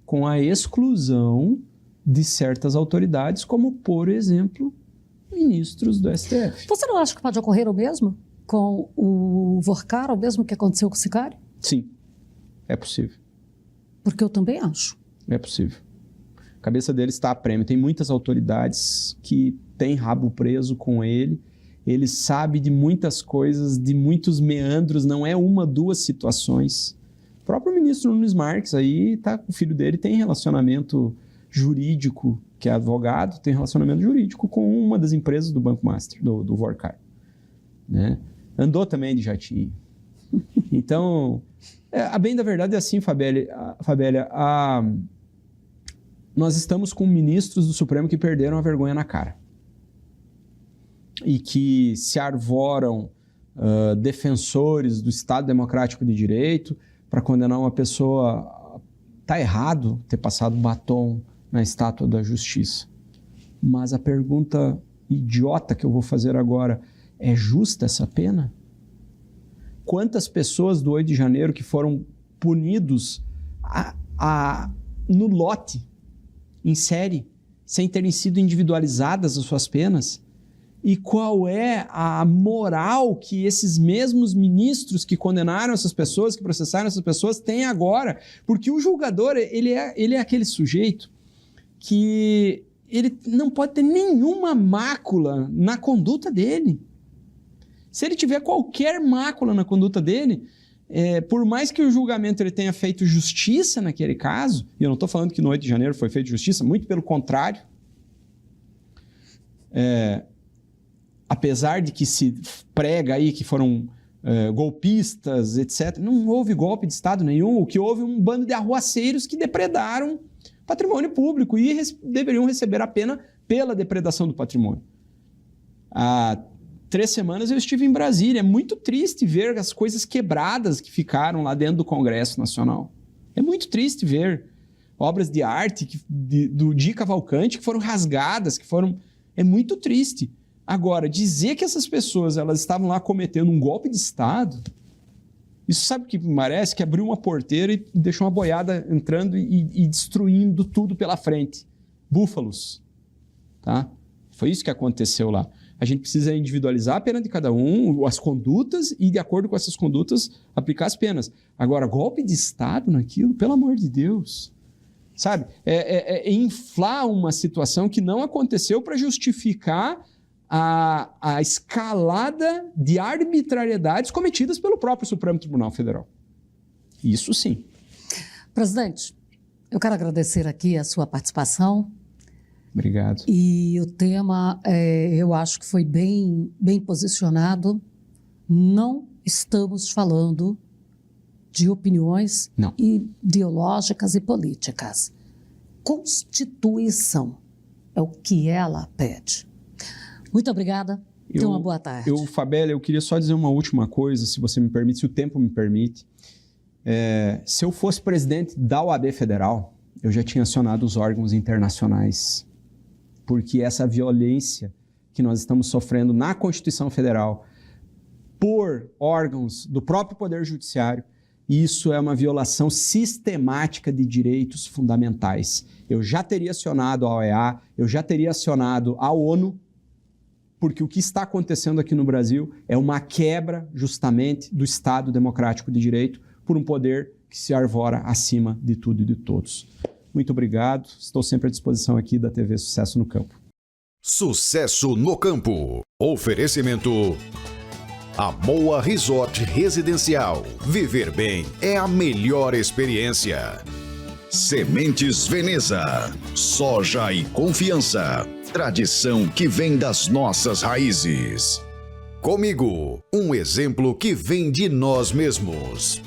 com a exclusão de certas autoridades, como, por exemplo, ministros do STF. Você não acha que pode ocorrer o mesmo com o Vorcaro, o mesmo que aconteceu com o Sicário? Sim, é possível. Porque eu também acho. É possível. A cabeça dele está a prêmio. Tem muitas autoridades que têm rabo preso com ele. Ele sabe de muitas coisas, de muitos meandros, não é uma, duas situações. O próprio ministro Nunes Marques, aí o filho dele tem relacionamento jurídico, que é advogado, tem relacionamento jurídico com uma das empresas do Banco Master, do Vorcaro. Né? Andou também de jatinho. Então, a bem da verdade é assim, Fabélia, nós estamos com ministros do Supremo que perderam a vergonha na cara e que se arvoram defensores do Estado Democrático de Direito para condenar uma pessoa. Está errado ter passado batom na estátua da Justiça. Mas a pergunta idiota que eu vou fazer agora: é justa essa pena? Quantas pessoas do 8 de janeiro que foram punidos no lote, em série, sem terem sido individualizadas as suas penas? E qual é a moral que esses mesmos ministros que condenaram essas pessoas, que processaram essas pessoas, têm agora? Porque o julgador, ele é aquele sujeito que ele não pode ter nenhuma mácula na conduta dele. Se ele tiver qualquer mácula na conduta dele, por mais que o julgamento ele tenha feito justiça naquele caso, e eu não estou falando que no 8 de janeiro foi feito justiça, muito pelo contrário, apesar de que se prega aí que foram golpistas, etc., não houve golpe de Estado nenhum. O que houve um bando de arruaceiros que depredaram patrimônio público e deveriam receber a pena pela depredação do patrimônio. 3 semanas eu estive em Brasília. É muito triste ver as coisas quebradas que ficaram lá dentro do Congresso Nacional. É muito triste ver obras de arte do Di Cavalcanti que foram rasgadas, É muito triste. Agora, dizer que essas pessoas elas estavam lá cometendo um golpe de Estado, isso sabe o que me parece? Que abriu uma porteira e deixou uma boiada entrando e destruindo tudo pela frente. Búfalos. Tá? Foi isso que aconteceu lá. A gente precisa individualizar a pena de cada um, as condutas, e de acordo com essas condutas, aplicar as penas. Agora, golpe de Estado naquilo, pelo amor de Deus. Sabe? É inflar uma situação que não aconteceu para justificar a escalada de arbitrariedades cometidas pelo próprio Supremo Tribunal Federal. Isso sim. Presidente, eu quero agradecer aqui a sua participação. Obrigado. E o tema, eu acho que foi bem posicionado. Não estamos falando de opiniões ideológicas e políticas. Constituição é o que ela pede. Muito obrigada. Tenha uma boa tarde. Fabélia, eu queria só dizer uma última coisa, se você me permite, se o tempo me permite. Se eu fosse presidente da OAB Federal, eu já tinha acionado os órgãos internacionais, porque essa violência que nós estamos sofrendo na Constituição Federal por órgãos do próprio Poder Judiciário, isso é uma violação sistemática de direitos fundamentais. Eu já teria acionado a OEA, eu já teria acionado a ONU, porque o que está acontecendo aqui no Brasil é uma quebra, justamente, do Estado Democrático de Direito por um poder que se arvora acima de tudo e de todos. Muito obrigado. Estou sempre à disposição aqui da TV Sucesso no Campo. Sucesso no Campo. Oferecimento Amoa Resort Residencial. Viver bem é a melhor experiência. Sementes Veneza. Soja e confiança. Tradição que vem das nossas raízes. Comigo, um exemplo que vem de nós mesmos.